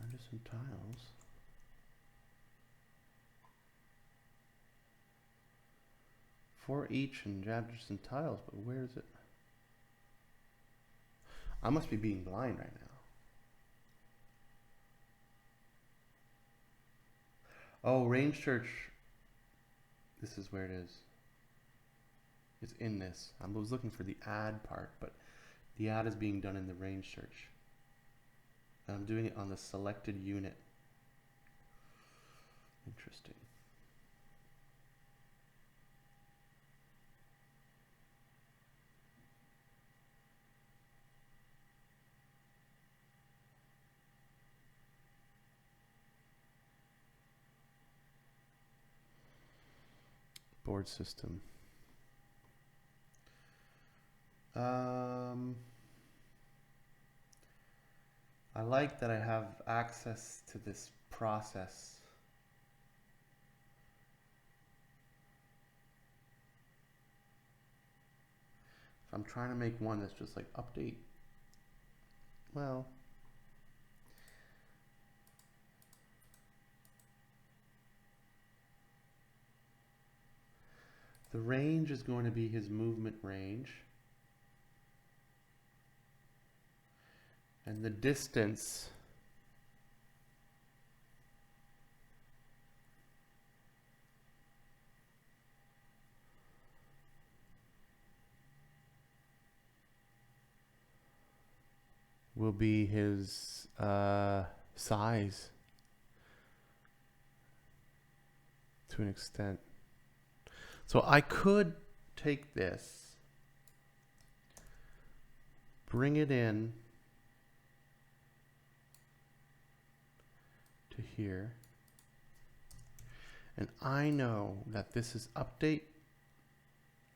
Adjacent tiles. For each and adjacent tiles, but where is it? I must be being blind right now. Oh, range search. This is where it is. It's in this. I was looking for the add part, but the add is being done in the range search. And I'm doing it on the selected unit. Interesting. Board system. I like that I have access to this process. If I'm trying to make one that's just like update, well, the range is going to be his movement range. And the distance will be his size to an extent. So I could take this, bring it in to here, and I know that this is update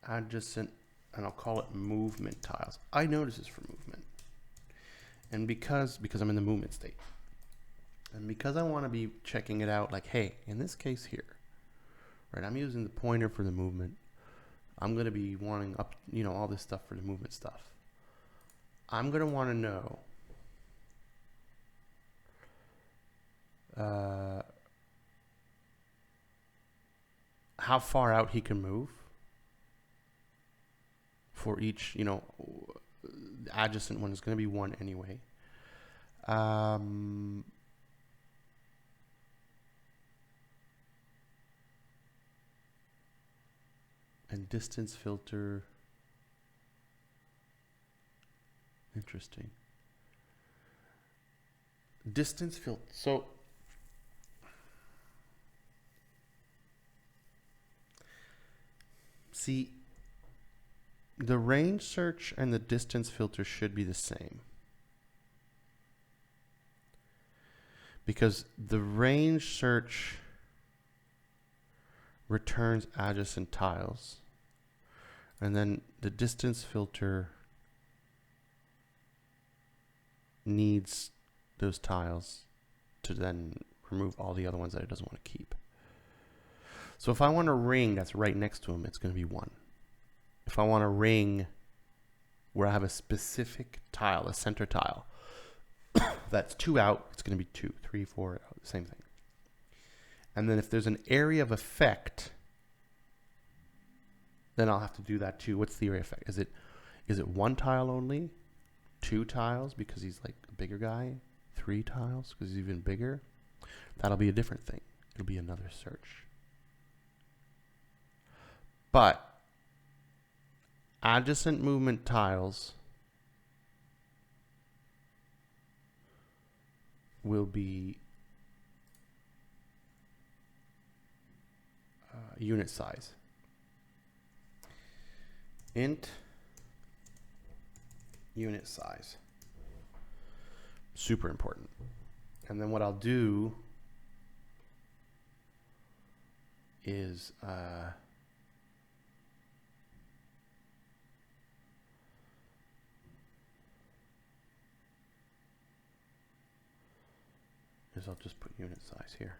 adjacent, and I'll call it movement tiles. I know this is for movement, and because I'm in the movement state, and because I want to be checking it out, like, hey, in this case here, right, I'm using the pointer for the movement. I'm going to be wanting up, you know, all this stuff for the movement stuff. I'm going to want to know how far out he can move for each, you know, the adjacent one is going to be 1 anyway. And distance filter. Interesting. Distance filter. So see, the range search and the distance filter should be the same. Because the range search returns adjacent tiles. And then the distance filter needs those tiles to then remove all the other ones that it doesn't want to keep. So if I want a ring that's right next to them, it's going to be 1. If I want a ring where I have a specific tile, a center tile, that's 2 out, it's going to be 2, 3, 4 out, same thing. And then if there's an area of effect, then I'll have to do that too. What's the area of effect? Is it 1 tile only? 2 tiles because he's like a bigger guy? 3 tiles because he's even bigger? That'll be a different thing. It'll be another search. But adjacent movement tiles will be unit size. Int unit size. Super important. And then what I'll do is I'll just put unit size here.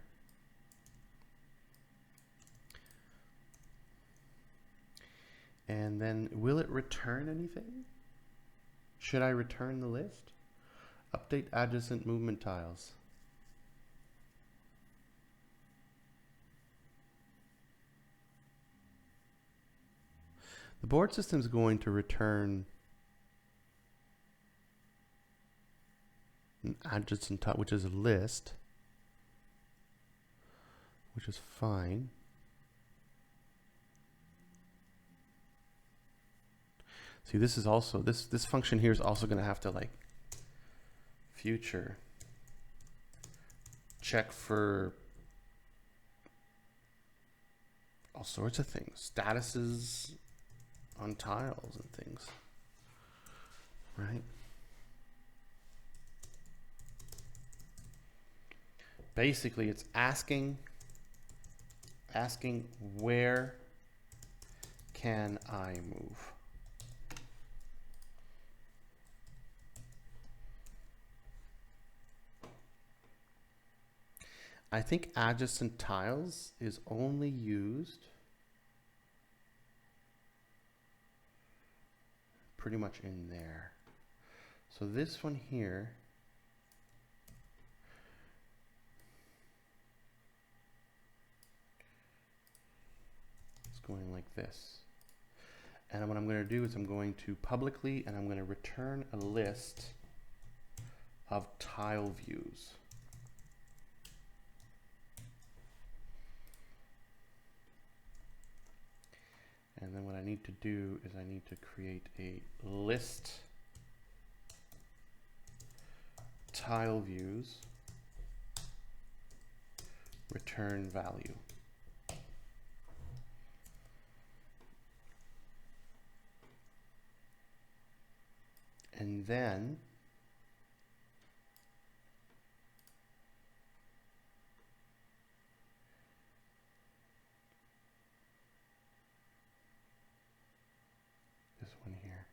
And then will it return anything? Should I return the list? Update adjacent movement tiles. The board system is going to return an adjacent tile, which is a list, which is fine. See, this is also, this function here is also going to have to like future check for all sorts of things, statuses on tiles and things, right? Basically, it's asking where can I move? I think adjacent tiles is only used pretty much in there. So this one here is going like this. And what I'm going to do is I'm going to publicly and I'm going to return a list of tile views. And then what I need to do is I need to create a list tile views return value. And then this one here.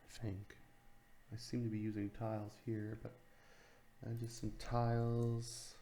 I think I seem to be using tiles here, but just some tiles.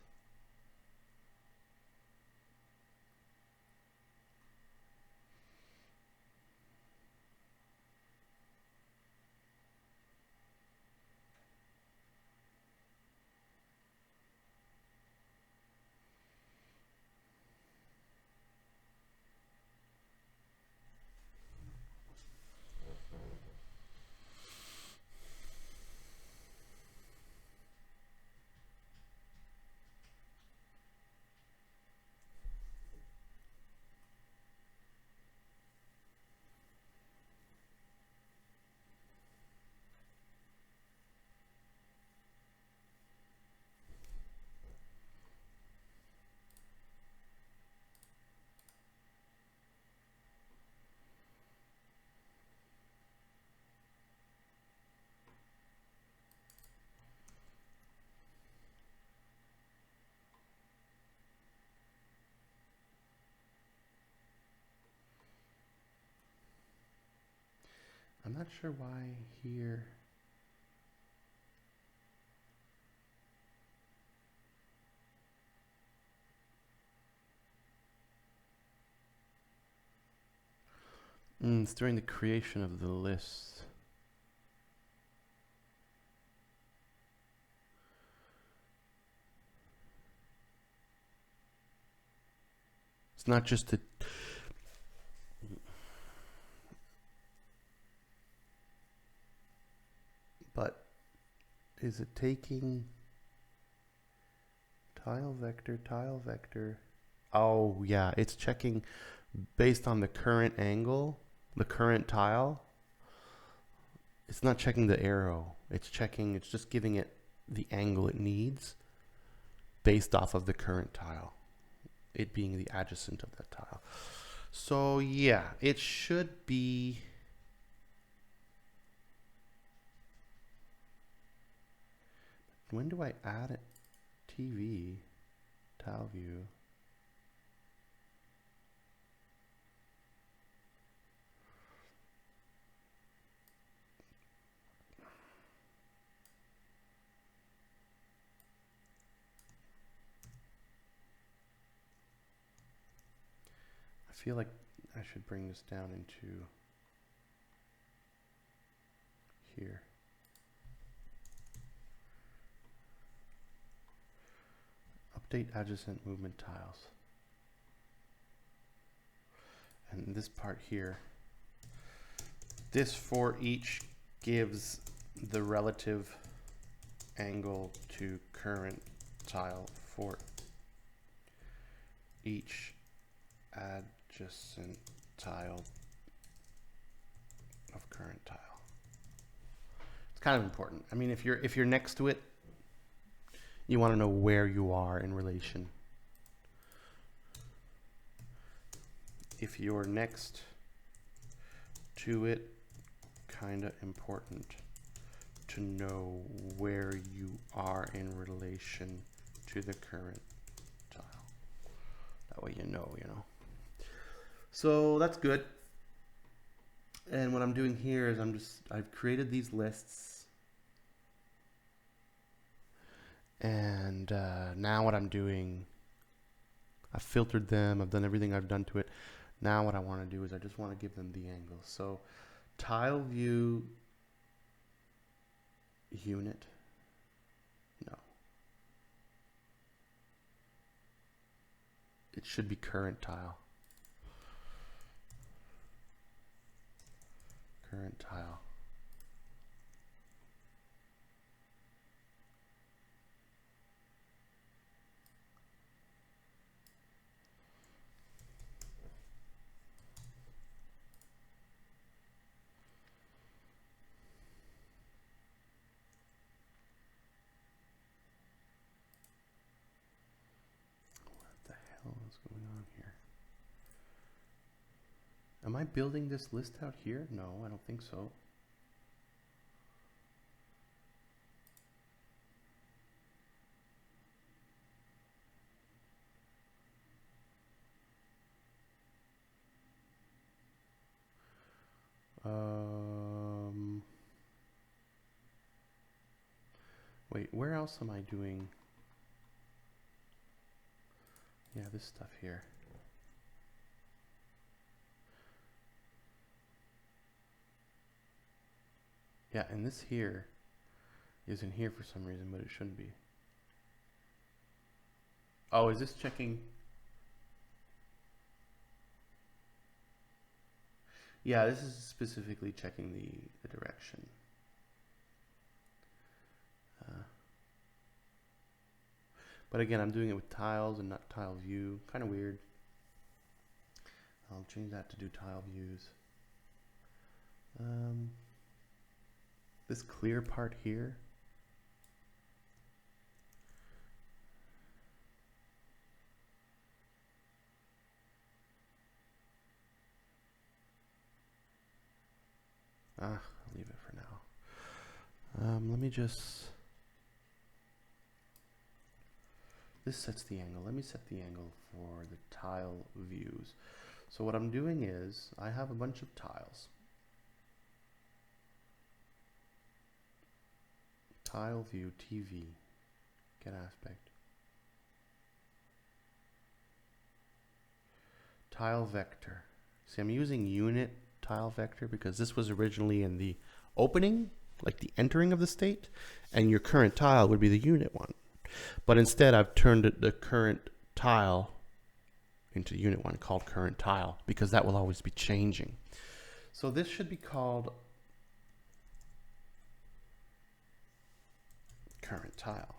I'm not sure why here. It's during the creation of the list. It's not just the. But is it taking tile vector, tile vector? Oh, yeah, it's checking based on the current angle, the current tile. It's not checking the arrow. It's just giving it the angle it needs based off of the current tile, it being the adjacent of that tile. So yeah, it should be. When do I add it? TV, tile view. I feel like I should bring this down into here. Update adjacent movement tiles. And this part here, this for each gives the relative angle to current tile for each adjacent tile of current tile. It's kind of important. I mean, if you're next to it, you want to know where you are in relation. If you're next to it, kind of important to know where you are in relation to the current tile. That way you know. So that's good. And what I'm doing here is I've created these lists. And now what I'm doing, I've filtered them, I've done everything I've done to it. Now what I want to do is I just want to give them the angles. So tile view unit, no. It should be current tile. Current tile. What's going on here? Am I building this list out here? No, I don't think so. Wait, where else am I doing? Yeah, this stuff here. Yeah, and this here is in here for some reason, but it shouldn't be. Oh, is this checking? Yeah, this is specifically checking the direction. But again, I'm doing it with tiles and not tile view. Kind of weird. I'll change that to do tile views. This clear part here. I'll leave it for now. Let me just... This sets the angle. Let me set the angle for the tile views. So what I'm doing is, I have a bunch of tiles. Tile view TV. Get aspect. Tile vector. See, I'm using unit tile vector because this was originally in the opening, like the entering of the state, and your current tile would be the unit one. But instead, I've turned the current tile into unit one called current tile because that will always be changing. So this should be called current tile.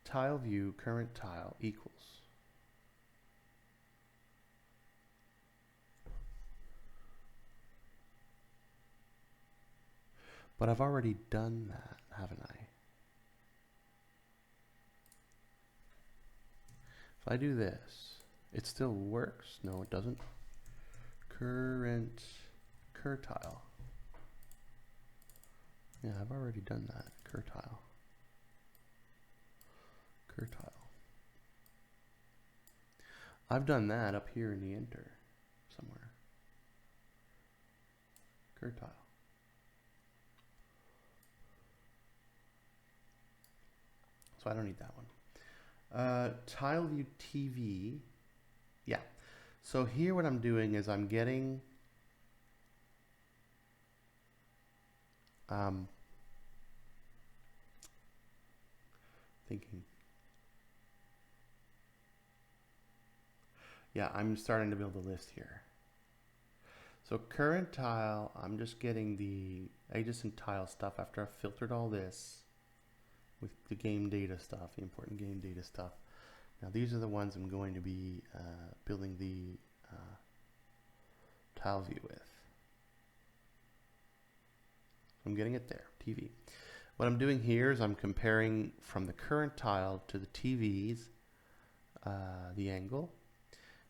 Tile view current tile equals. But I've already done that, haven't I? If I do this, it still works. No, it doesn't. Current tile. Yeah, I've already done that. Tile. I've done that up here in the enter somewhere. Tile. So I don't need that one. Tile view TV. Yeah. So here what I'm doing is I'm getting thinking. Yeah, I'm starting to build a list here. So current tile, I'm just getting the adjacent tile stuff after I've filtered all this with the game data stuff, the important game data stuff. Now these are the ones I'm going to be building the tile view with. I'm getting it there, TV. What I'm doing here is I'm comparing from the current tile to the TV's, the angle,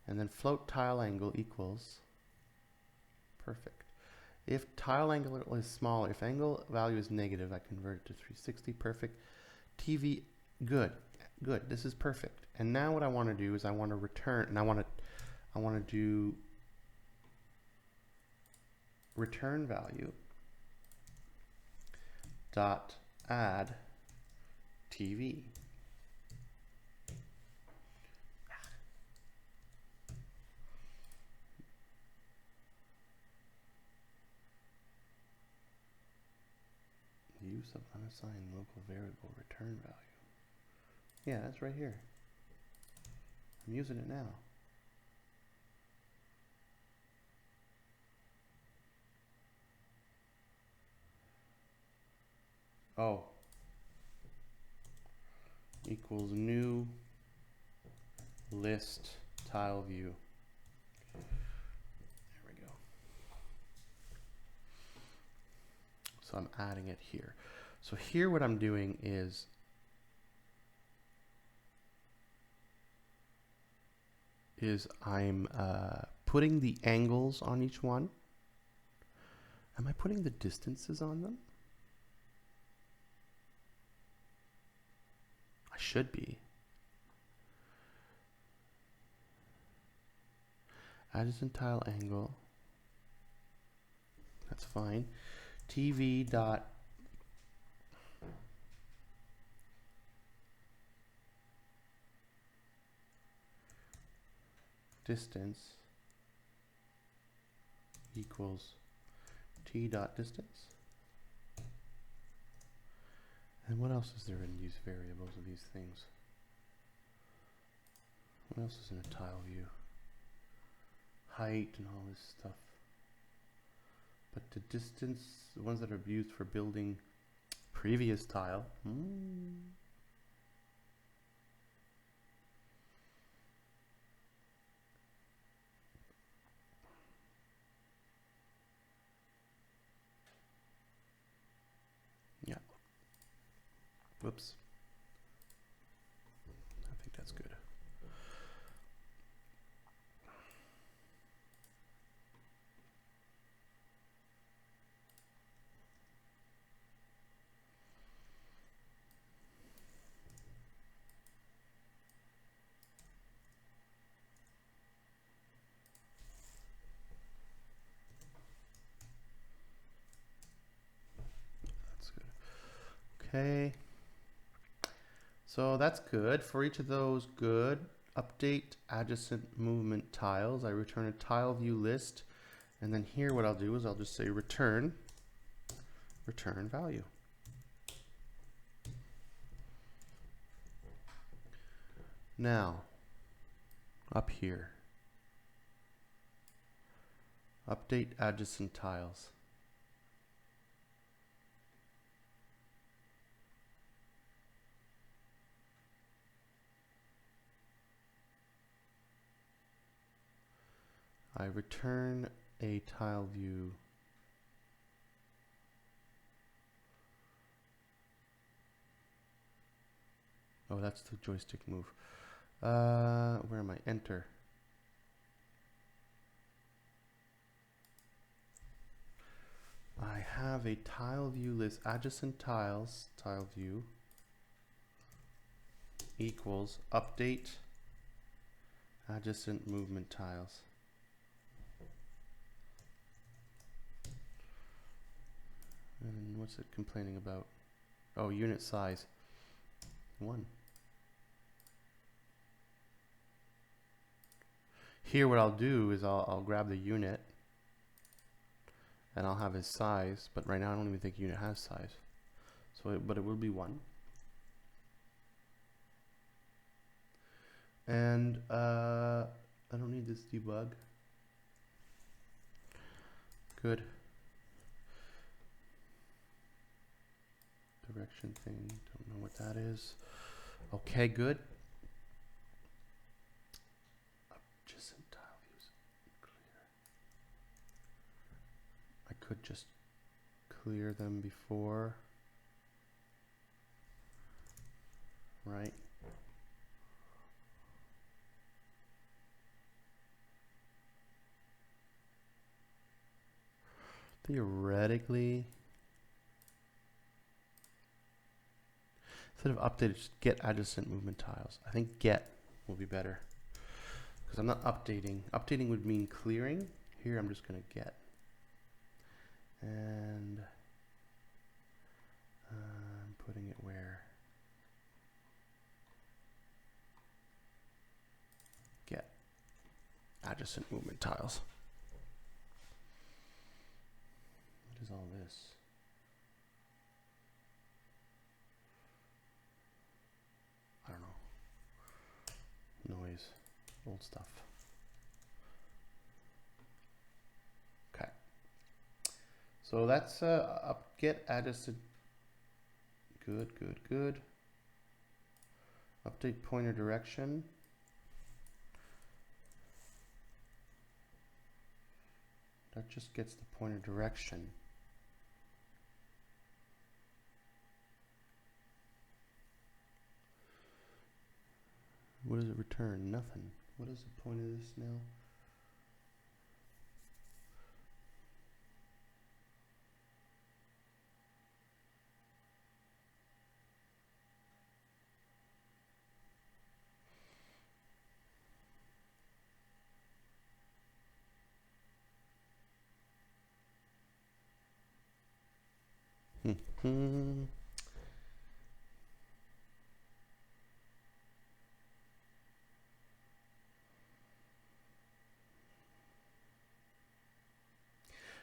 and then float tile angle equals, perfect. If tile angle is smaller, if angle value is negative, I convert it to 360, perfect. TV, good, this is perfect. And now what I want to do is I want to return, and I want to do return value dot add TV. Use of unassigned local variable return value. Yeah, that's right here. I'm using it now. Oh. Equals new list tile view. There we go. So I'm adding it here. So here what I'm doing is I'm putting the angles on each one. Am I putting the distances on them? I should be. Adjacent tile angle. That's fine. TV dot distance equals T dot distance. And what else is there in these variables of these things? What else is in a tile view? Height and all this stuff. But the distance, the ones that are used for building previous tile. Yeah. Whoops. I think that's good. Okay. So that's good. For each of those, good. Update adjacent movement tiles. I return a tile view list. And then here what I'll do is I'll just say return value. Now, up here, update adjacent tiles. I return a tile view. Oh, that's the joystick move. Where am I? Enter. I have a tile view list, adjacent tiles, tile view equals update adjacent movement tiles. And what's it complaining about? Oh, unit size 1. Here what I'll do is I'll grab the unit and I'll have his size, but right now I don't even think unit has size. So but it will be 1. And I don't need this debug. Good. Direction thing, don't know what that is. Okay, good. Adjacent tile views, clear. I could just clear them before, right? Theoretically, instead of updated, just get adjacent movement tiles. I think get will be better because I'm not updating. Updating would mean clearing. Here I'm just going to get. And I'm putting it where? Get adjacent movement tiles. What is all this? I don't know. Noise. Old stuff. Okay. So that's get adjacent. Good, good, good. Update pointer direction. That just gets the pointer direction. What does it return? Nothing. What is the point of this now?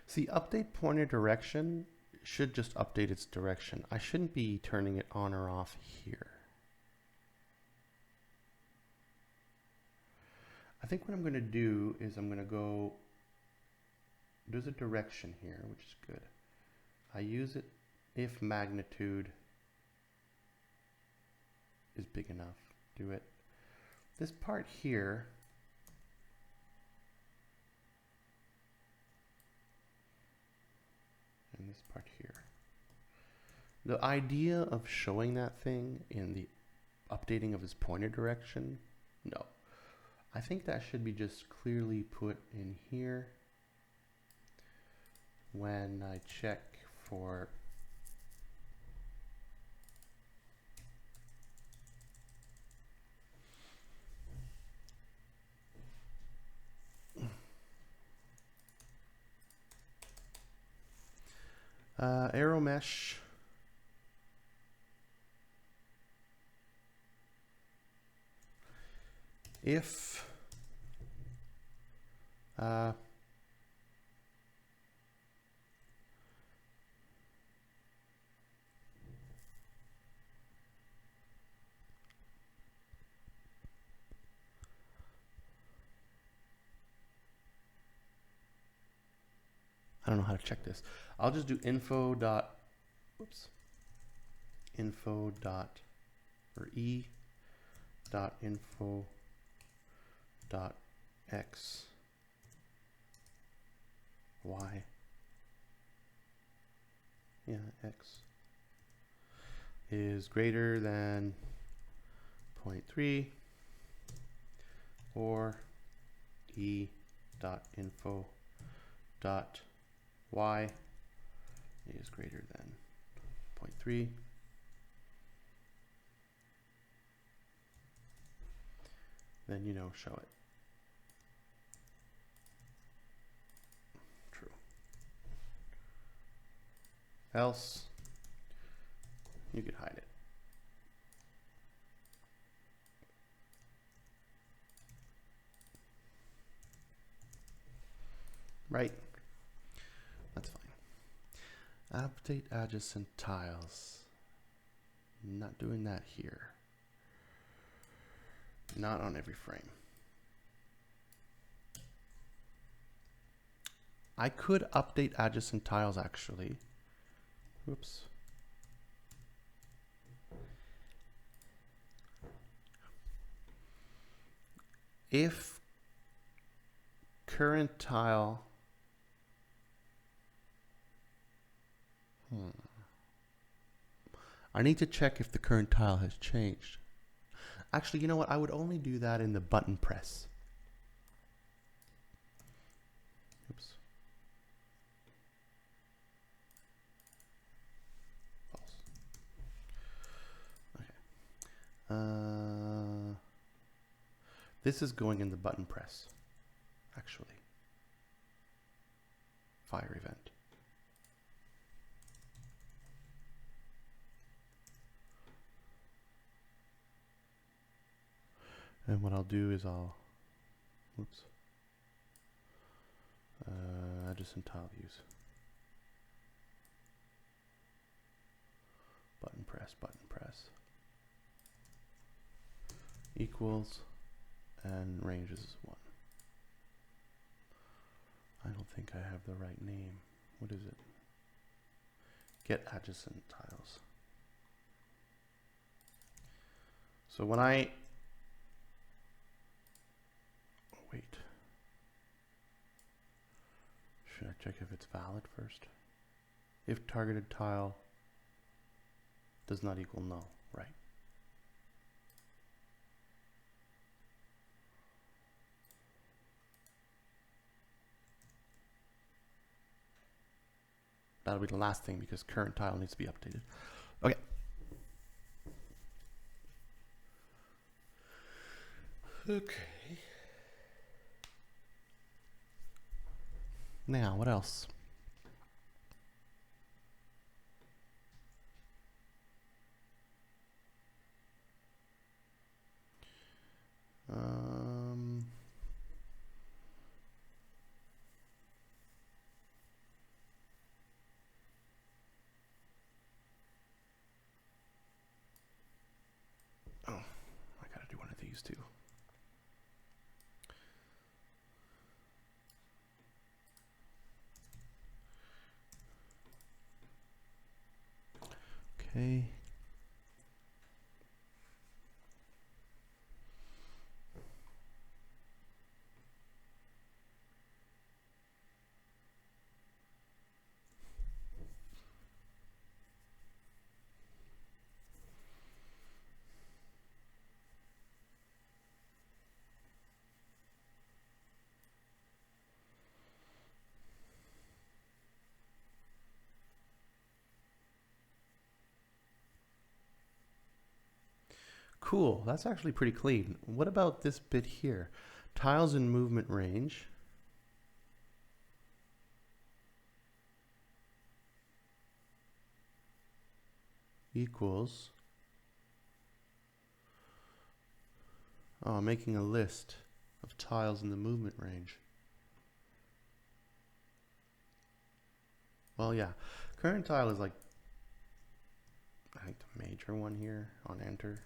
See, update pointer direction should just update its direction. I shouldn't be turning it on or off here. I think what I'm going to do is I'm going to go, there's a direction here, which is good. I use it if magnitude is big enough. Do it. This part here, and this part here. The idea of showing that thing in the updating of his pointer direction, no. I think that should be just clearly put in here when I check for arrow mesh. If I don't know how to check this. I'll just do info dot, oops, info dot, or e dot info dot x y, yeah, x is greater than 0.3, or e dot info dot y is greater than 0.3, then show it. True. Else you could hide it. Right? That's fine. Update adjacent tiles. Not doing that here. Not on every frame. I could update adjacent tiles actually. Oops. If current tile I need to check if the current tile has changed. Actually, you know what? I would only do that in the button press. Oops. False. Okay. This is going in the button press, actually. Fire event. And what I'll do is oops, adjacent tile views. Button press, equals, and ranges is 1. I don't think I have the right name. What is it? Get adjacent tiles. So when I wait, should I check if it's valid first? If targeted tile does not equal null, right? That'll be the last thing because current tile needs to be updated. Okay. Okay. Now, what else? Oh, I gotta do one of these too. Okay. Cool, that's actually pretty clean. What about this bit here? Tiles in movement range. Equals. Oh, I'm making a list of tiles in the movement range. Well, yeah. Current tile is like, I think the major one here on enter.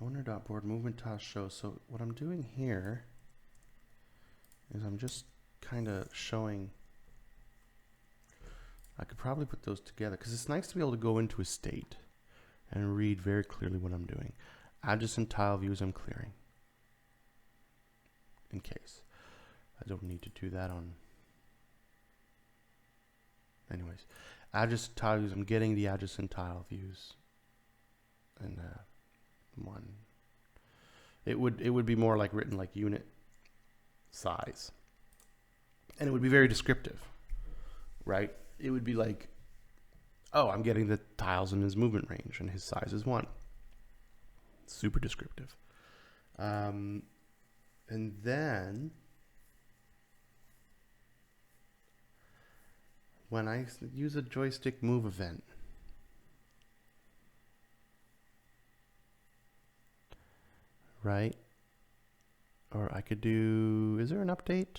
Owner.board movement tile show. So what I'm doing here is I'm just kind of showing. I could probably put those together because it's nice to be able to go into a state and read very clearly what I'm doing. Adjacent tile views I'm clearing in case. I don't need to do that on. Anyways, adjacent tile views, I'm getting the adjacent tile views. And one. It would be more like written like unit size. And it would be very descriptive, right? It would be like, oh, I'm getting the tiles in his movement range and his size is 1. Super descriptive. And then when I use a joystick move event, right? Or I could do, is there an update?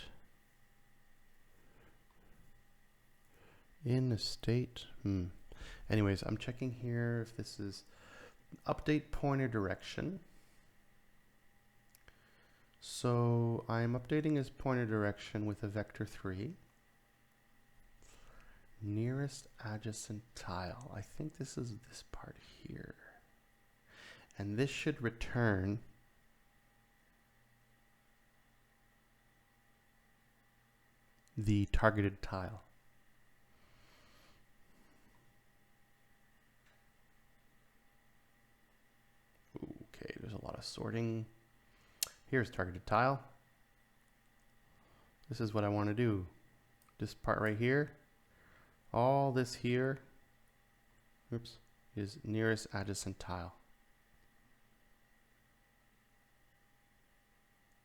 In the state? Anyways, I'm checking here if this is update pointer direction. So I'm updating his pointer direction with a vector 3. Nearest adjacent tile. I think this is this part here. And this should return the targeted tile. Okay, there's a lot of sorting. Here's targeted tile. This is what I want to do. This part right here, all this here, oops, is nearest adjacent tile.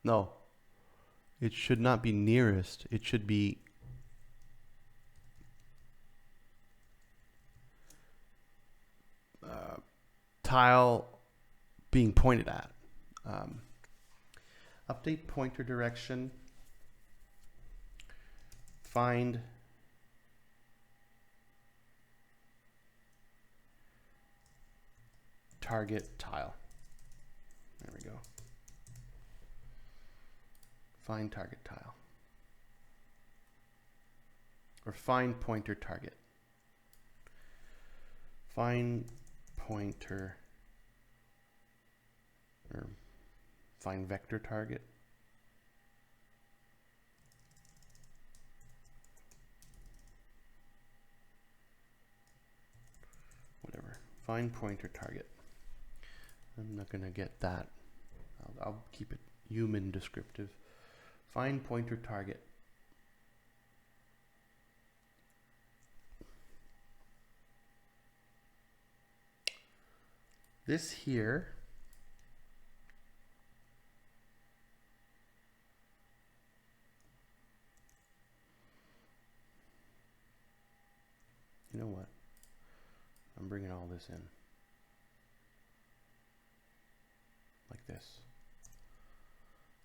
No, it should not be nearest. It should be tile being pointed at. Update pointer direction. Find target tile. There we go. Find target tile. Or find pointer target. Find pointer, or find vector target. Whatever. Find pointer target. I'm not going to get that. I'll keep it human descriptive. Find pointer target. This here you know what? I'm bringing all this in. Like this.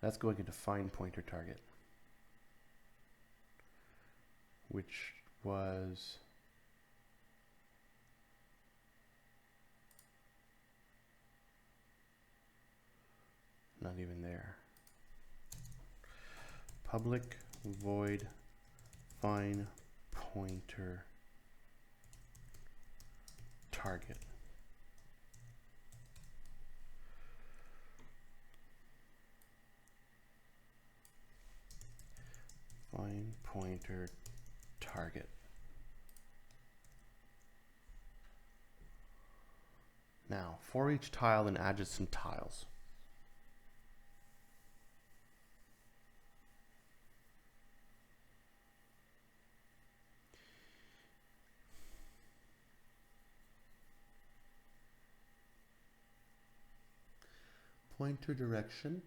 That's going into find pointer target. Which was not even there. Public void find pointer target. Find pointer target. Now, for each tile and adjacent tiles. Pointer direction.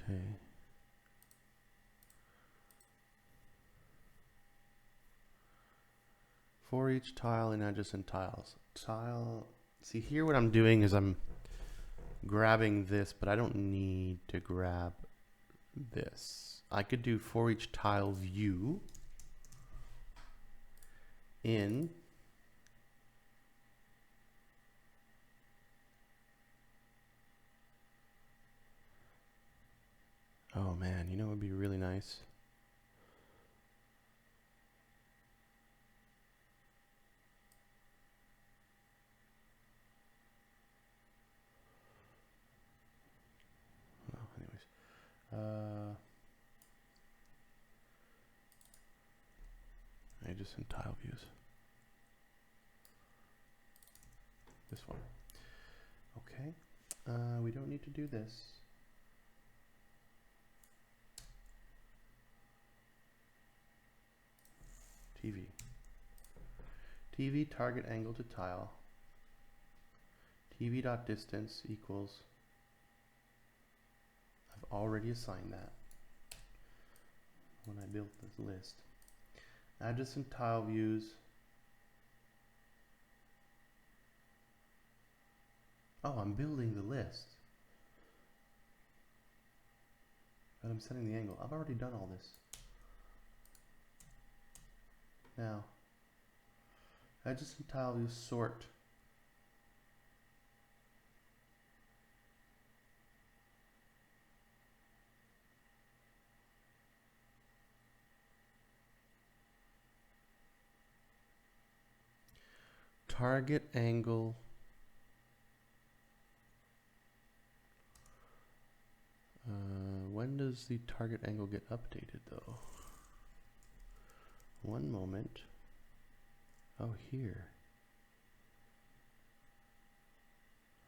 Okay. For each tile in adjacent tiles. See here what I'm doing is I'm grabbing this, but I don't need to grab this. I could do for each tile view in oh man, you know what would be really nice? Well, anyways. Adjacent tile views. This one. Okay. We don't need to do this. TV. TV target angle to tile. TV dot distance equals. I've already assigned that when I built this list. Adjacent tile views. Oh, I'm building the list. But I'm setting the angle. I've already done all this. Now, adjacent tile views sort. Target angle. When does the target angle get updated though? One moment. Oh, here.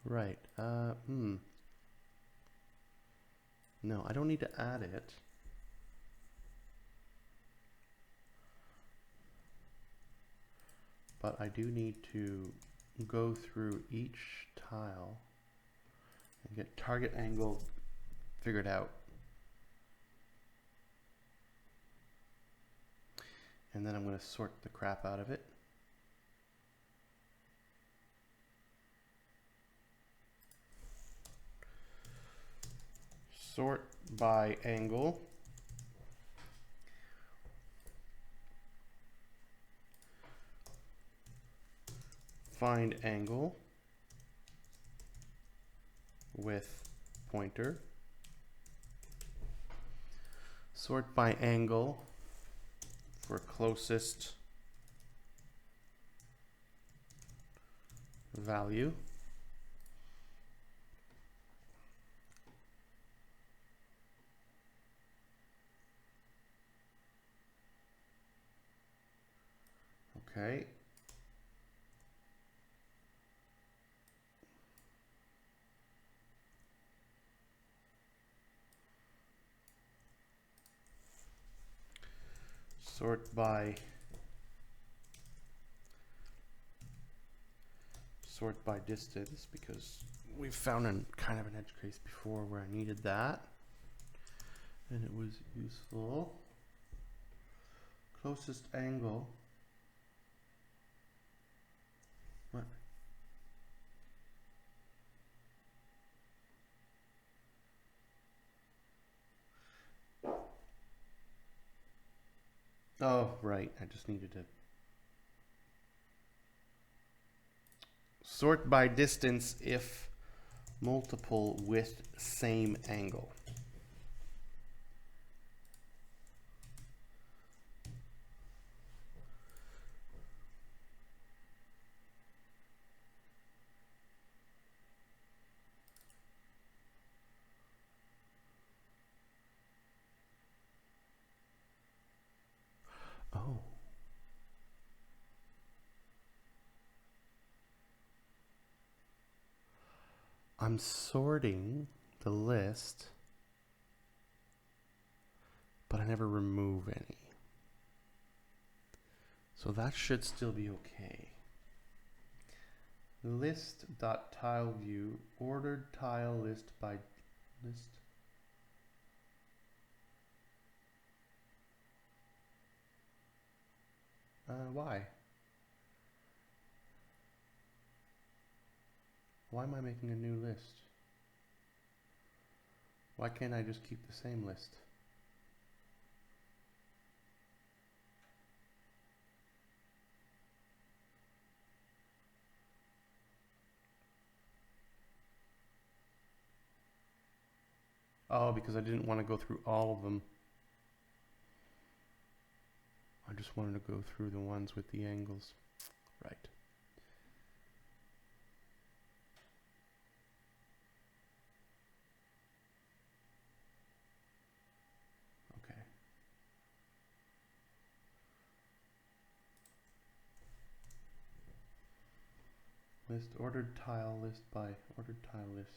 Right. No, I don't need to add it. But I do need to go through each tile and get target angle figured out. And then I'm going to sort the crap out of it. Sort by angle. Find angle with pointer. Sort by angle for closest value. Okay. Sort by distance, because we've found kind of an edge case before where I needed that and it was useful. Closest angle. What? Oh, right. I just needed to sort by distance if multiple with same angle. Oh. I'm sorting the list, but I never remove any. So that should still be okay. List.tileView, ordered tile list by list. Why? Why am I making a new list? Why can't I just keep the same list? Oh, because I didn't want to go through all of them. I just wanted to go through the ones with the angles. Right. Okay. List ordered tile list by ordered tile list.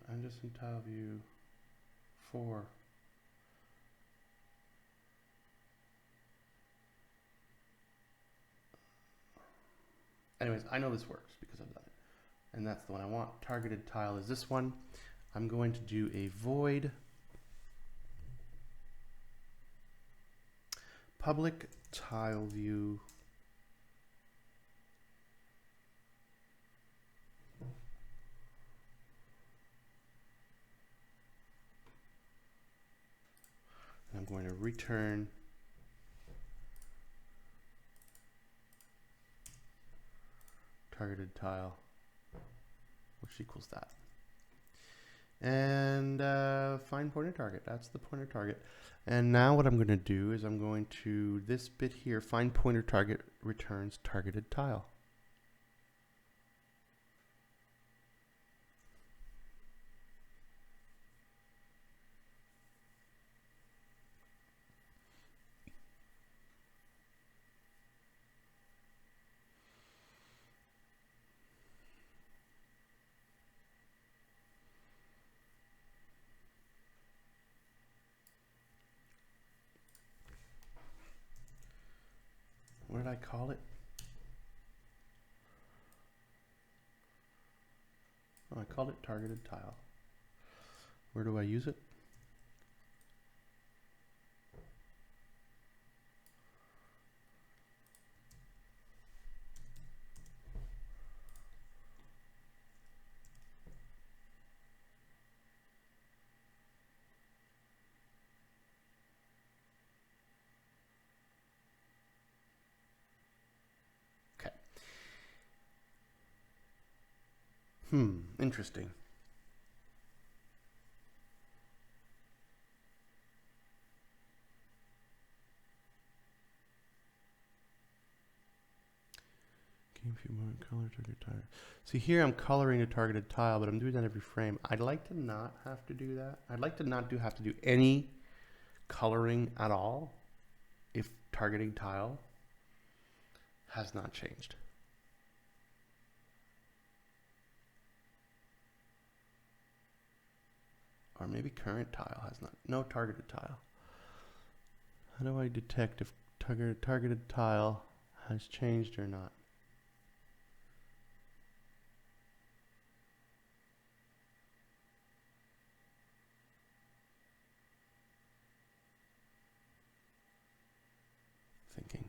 Anderson tile view 4. Anyways, I know this works because I've done it. And that's the one I want. Targeted tile is this one. I'm going to do a void public tile view and I'm going to return targeted tile, which equals that. And find pointer target. That's the pointer target. And now what I'm going to do is I'm going to, this bit here, find pointer target returns targeted tile. What did I call it? Oh, I called it targeted tile. Where do I use it? Interesting. Game view mode, color target tile. See here I'm coloring a targeted tile, but I'm doing that every frame. I'd like to not have to do that. I'd like to not have to do any coloring at all if targeting tile has not changed. Or maybe current tile has not. No targeted tile. How do I detect if targeted tile has changed or not? Thinking.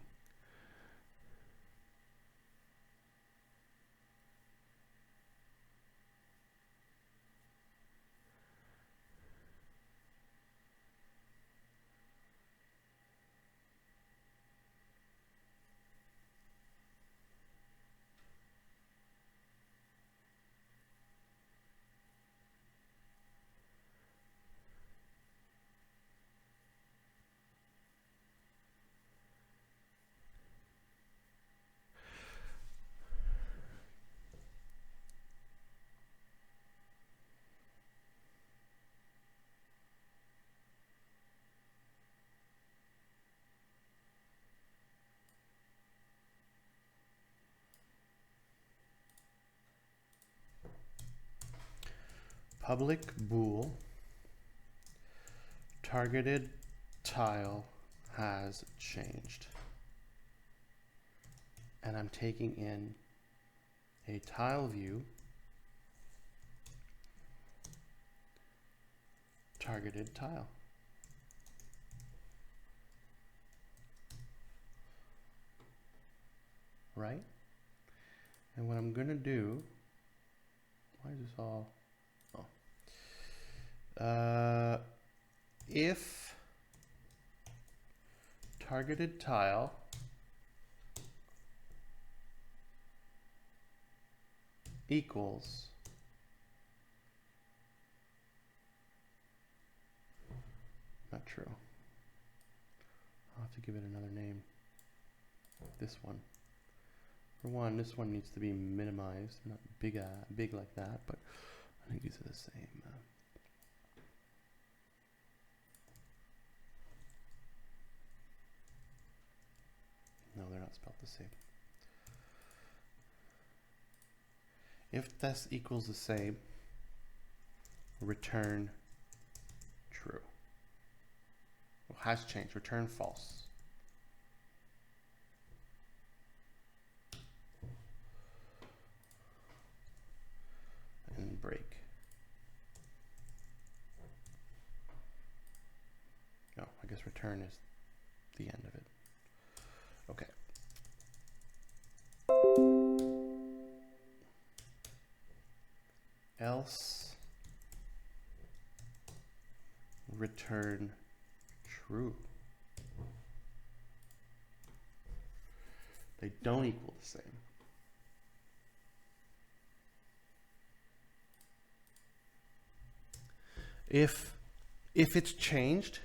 Public bool targeted tile has changed. And I'm taking in a tile view targeted tile. Right? And what I'm going to do, why is this all, if targeted tile equals not true. I'll have to give it another name. This one. For one, this one needs to be minimized, not big like that, but I think these are the same. No, they're not spelled the same. If this equals the same, return true. Well, has changed. Return false. And break. No, I guess return is the end of it. Okay. Else return true. They don't equal the same. If it's changed,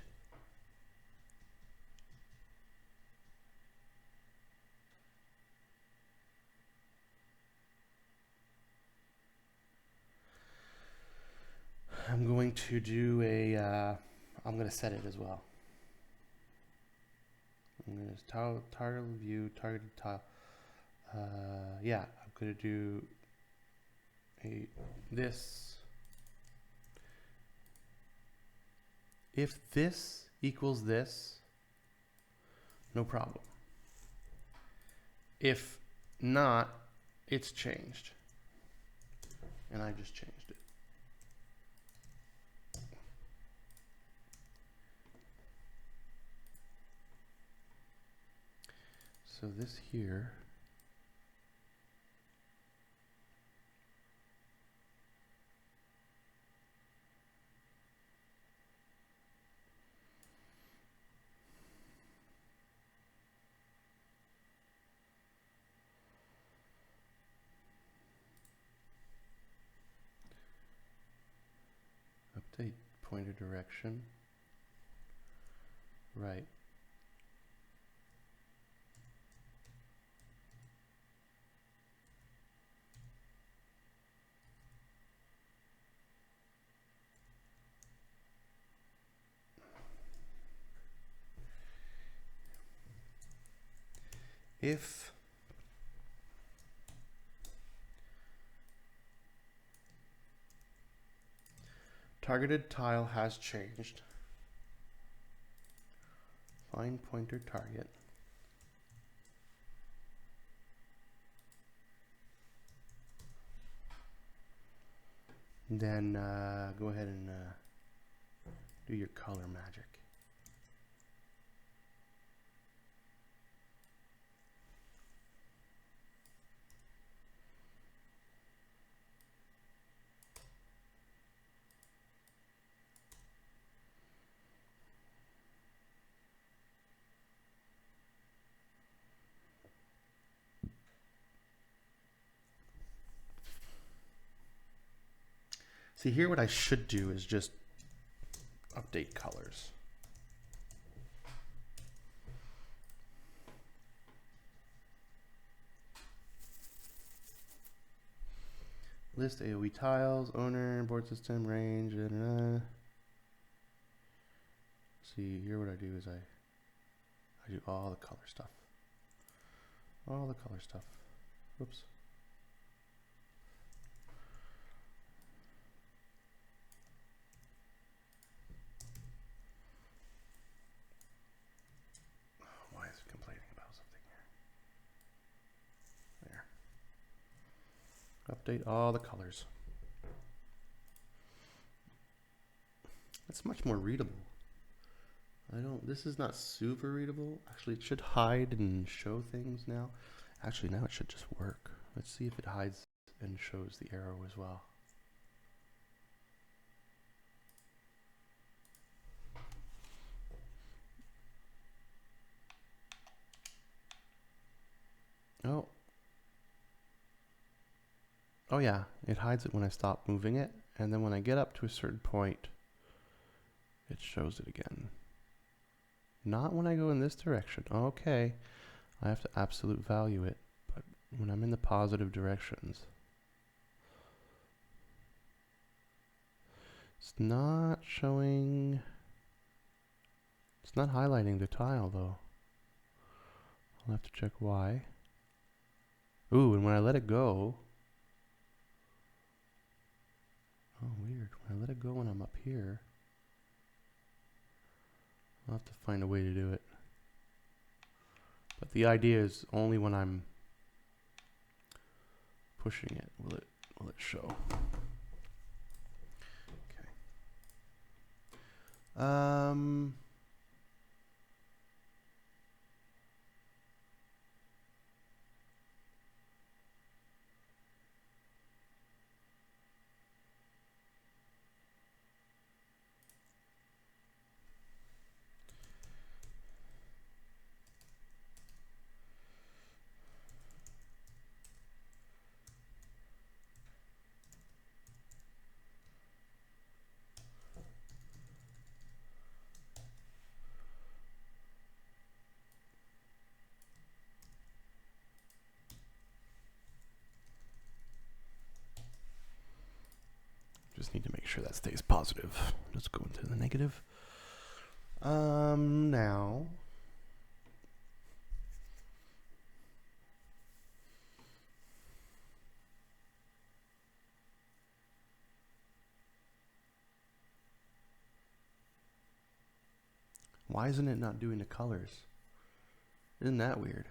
I'm going to do I'm going to set it as well. I'm going to target view, targeted tile. Yeah, I'm going to do this. If this equals this, no problem. If not, it's changed. And I just changed it. So this here update pointer direction. Right. If targeted tile has changed, find pointer target. Then go ahead and do your color magic. See here, what I should do is just update colors. List AOE tiles, owner, board system, range, See here, what I do is I do all the color stuff. All the color stuff. Whoops. Why is it complaining about something here? There. Update all the colors. That's much more readable. This is not super readable. Actually, it should hide and show things now. Actually, now it should just work. Let's see if it hides and shows the arrow as well. Oh. Oh yeah, it hides it when I stop moving it, and then when I get up to a certain point, it shows it again. Not when I go in this direction. Okay, I have to absolute value it, but when I'm in the positive directions, it's not showing, it's not highlighting the tile though. I'll have to check why. Ooh, and when I let it go, oh weird, when I let it go when I'm up here, I'll have to find a way to do it. But the idea is only when I'm pushing it will it show. Okay. Just need to make sure that stays positive. Let's go into the negative. Now. Why isn't it not doing the colors? Isn't that weird?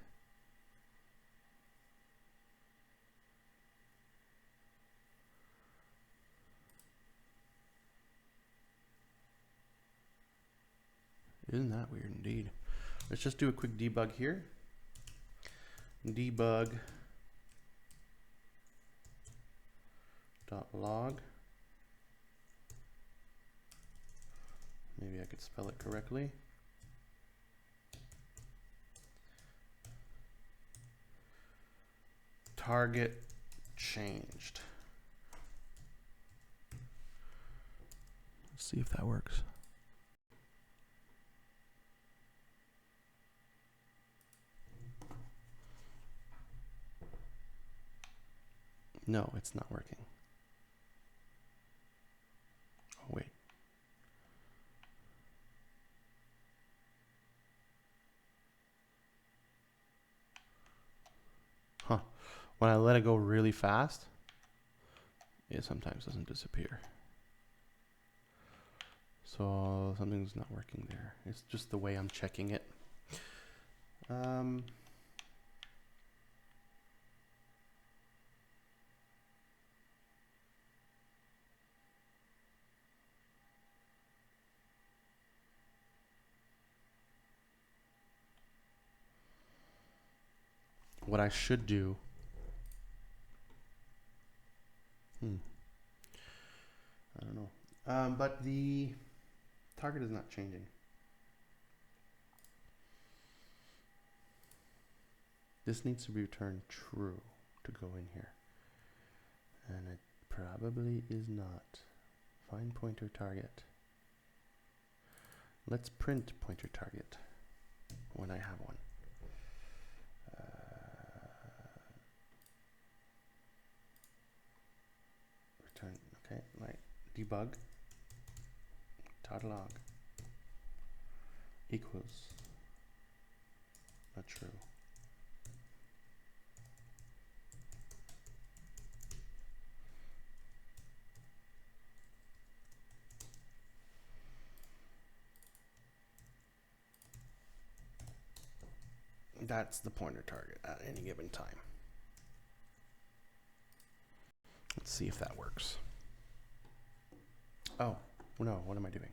Isn't that weird indeed? Let's just do a quick debug here. Debug .log. Maybe I could spell it correctly. Target changed. Let's see if that works. No, it's not working. Oh, wait. Huh. When I let it go really fast, it sometimes doesn't disappear. So something's not working there. It's just the way I'm checking it. What I should do, I don't know, but the target is not changing. This needs to be returned true to go in here, and it probably is not. Find pointer target. Let's print pointer target when I have one. Return, okay, like debug .log equals not true. That's the pointer target at any given time. Let's see if that works. Oh, no, what am I doing?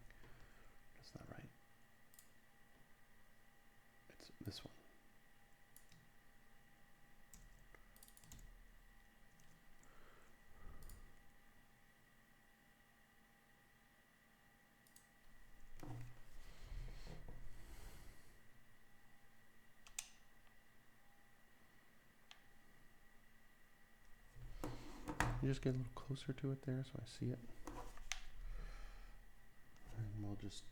This one. You just get a little closer to it there so I see it. And we'll just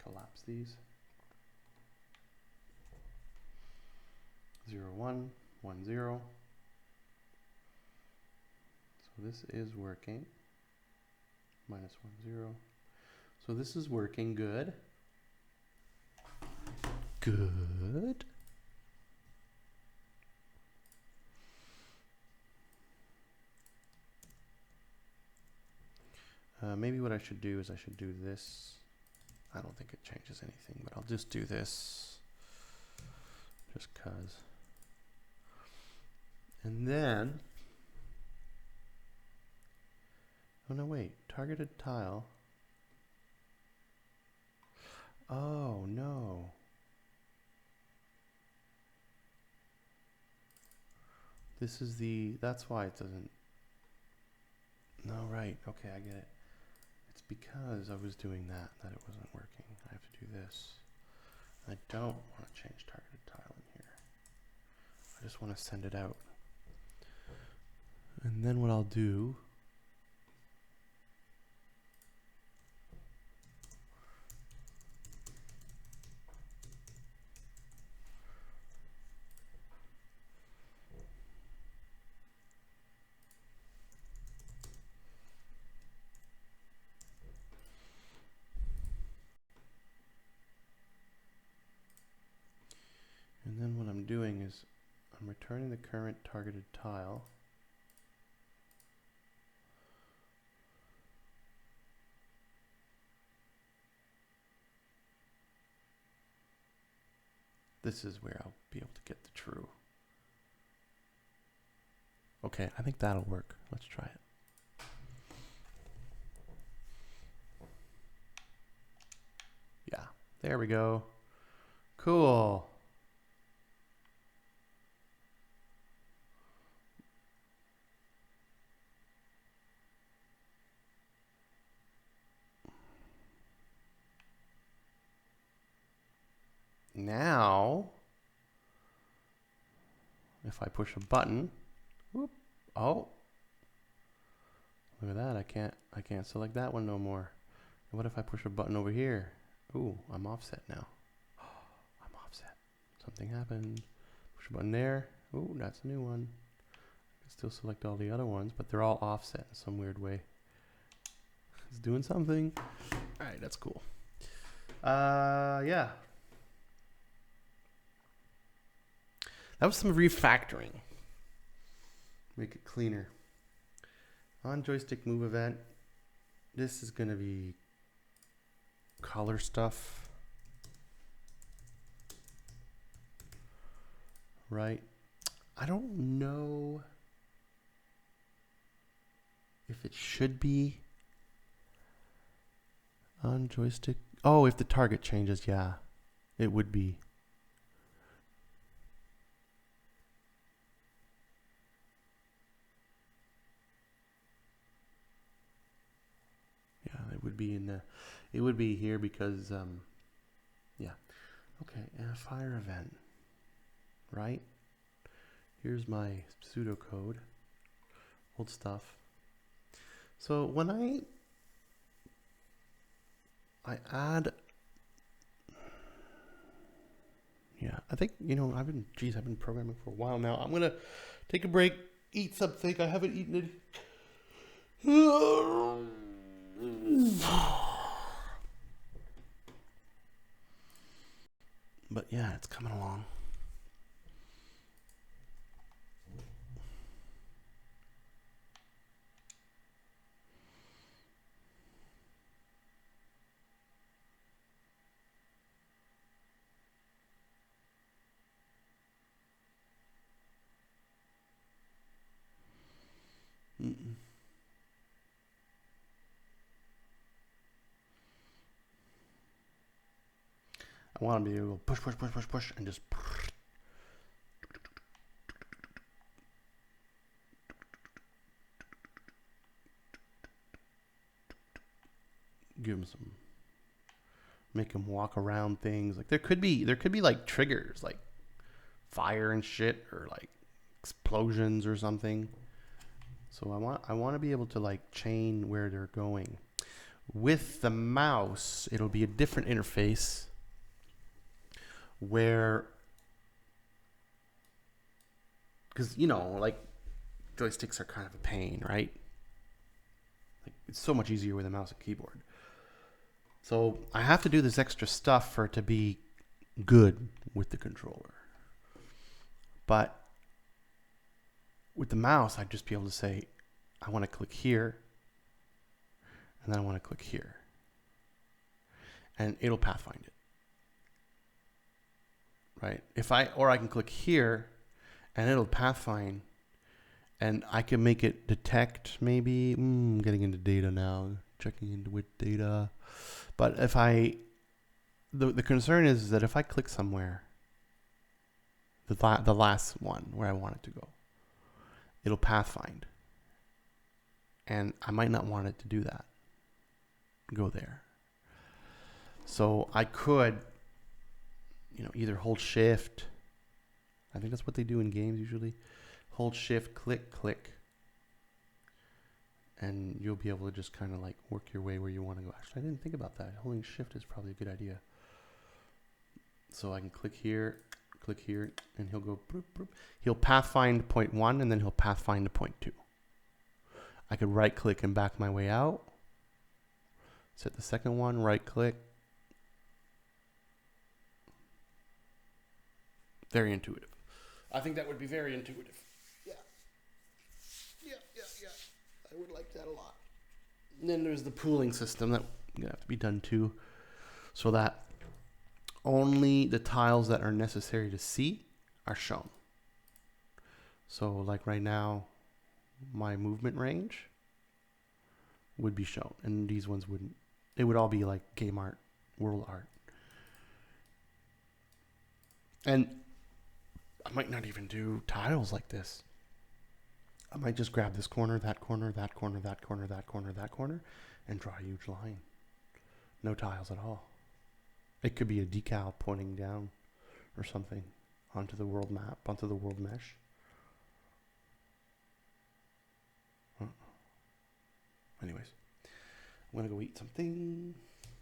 collapse these. 0, 1, 1, 0. So this is working. Minus 1, 0. So this is working good. Good. Maybe what I should do is I should do this. I don't think it changes anything, but I'll just do this. Just cause. And then, oh no, wait, targeted tile. Oh no. This is the, that's why it doesn't, no, right, okay, I get it. It's because I was doing that it wasn't working. I have to do this. I don't want to change targeted tile in here. I just want to send it out. And then what I'll do, doing is I'm returning the current targeted tile. This is where I'll be able to get the true. Okay, I think that'll work. Let's try it. Yeah, there we go. Cool. Now, if I push a button, whoop, oh, look at that, I can't select that one no more. And what if I push a button over here? Ooh, I'm offset now. I'm offset. Something happened. Push a button there. Ooh, that's a new one. I can still select all the other ones, but they're all offset in some weird way. It's doing something. All right, that's cool. Yeah. That was some refactoring. Make it cleaner. On joystick move event, this is going to be color stuff. Right? I don't know if it should be on joystick. Oh, if the target changes, yeah, it would be. Yeah, it would be in the, it would be here because, yeah. Okay, and a fire event, right? Here's my pseudocode, old stuff. So when I add, yeah, I think, you know, I've been programming for a while now. I'm going to take a break, eat something. I haven't eaten it. But yeah, it's coming along. I want to be able to push, push, push, push, push, and just give him some, make him walk around things. Like there could be like triggers, like fire and shit, or like explosions or something. So I want to be able to like chain where they're going. With the mouse, it'll be a different interface where, because you know, like joysticks are kind of a pain, right? Like it's so much easier with a mouse and keyboard. So I have to do this extra stuff for it to be good with the controller. But with the mouse, I'd just be able to say, I want to click here, and then I want to click here. And it'll pathfind it. Right? Or I can click here, and it'll pathfind, and I can make it detect maybe, getting into data now, checking into with data. But if the concern is that if I click somewhere, the last one where I want it to go, it'll pathfind. And I might not want it to do that. Go there. So I could, either hold shift. I think that's what they do in games usually. Hold shift, click, click. And you'll be able to just kind of like work your way where you want to go. Actually, I didn't think about that. Holding shift is probably a good idea. So I can click here, and he'll go broop, broop. He'll pathfind point 1, and then he'll pathfind to point 2. I could right click and back my way out. Set the second one, right click. Very intuitive. I think that would be very intuitive. Yeah. I would like that a lot. And then there's the pooling system that gonna have to be done too, so that only the tiles that are necessary to see are shown. So like right now, my movement range would be shown, and these ones wouldn't. It would all be like game art, world art. And I might not even do tiles like this. I might just grab this corner, that corner, that corner, that corner, that corner, that corner, and draw a huge line. No tiles at all. It could be a decal pointing down or something onto the world map, onto the world mesh. Anyways, I'm going to go eat something.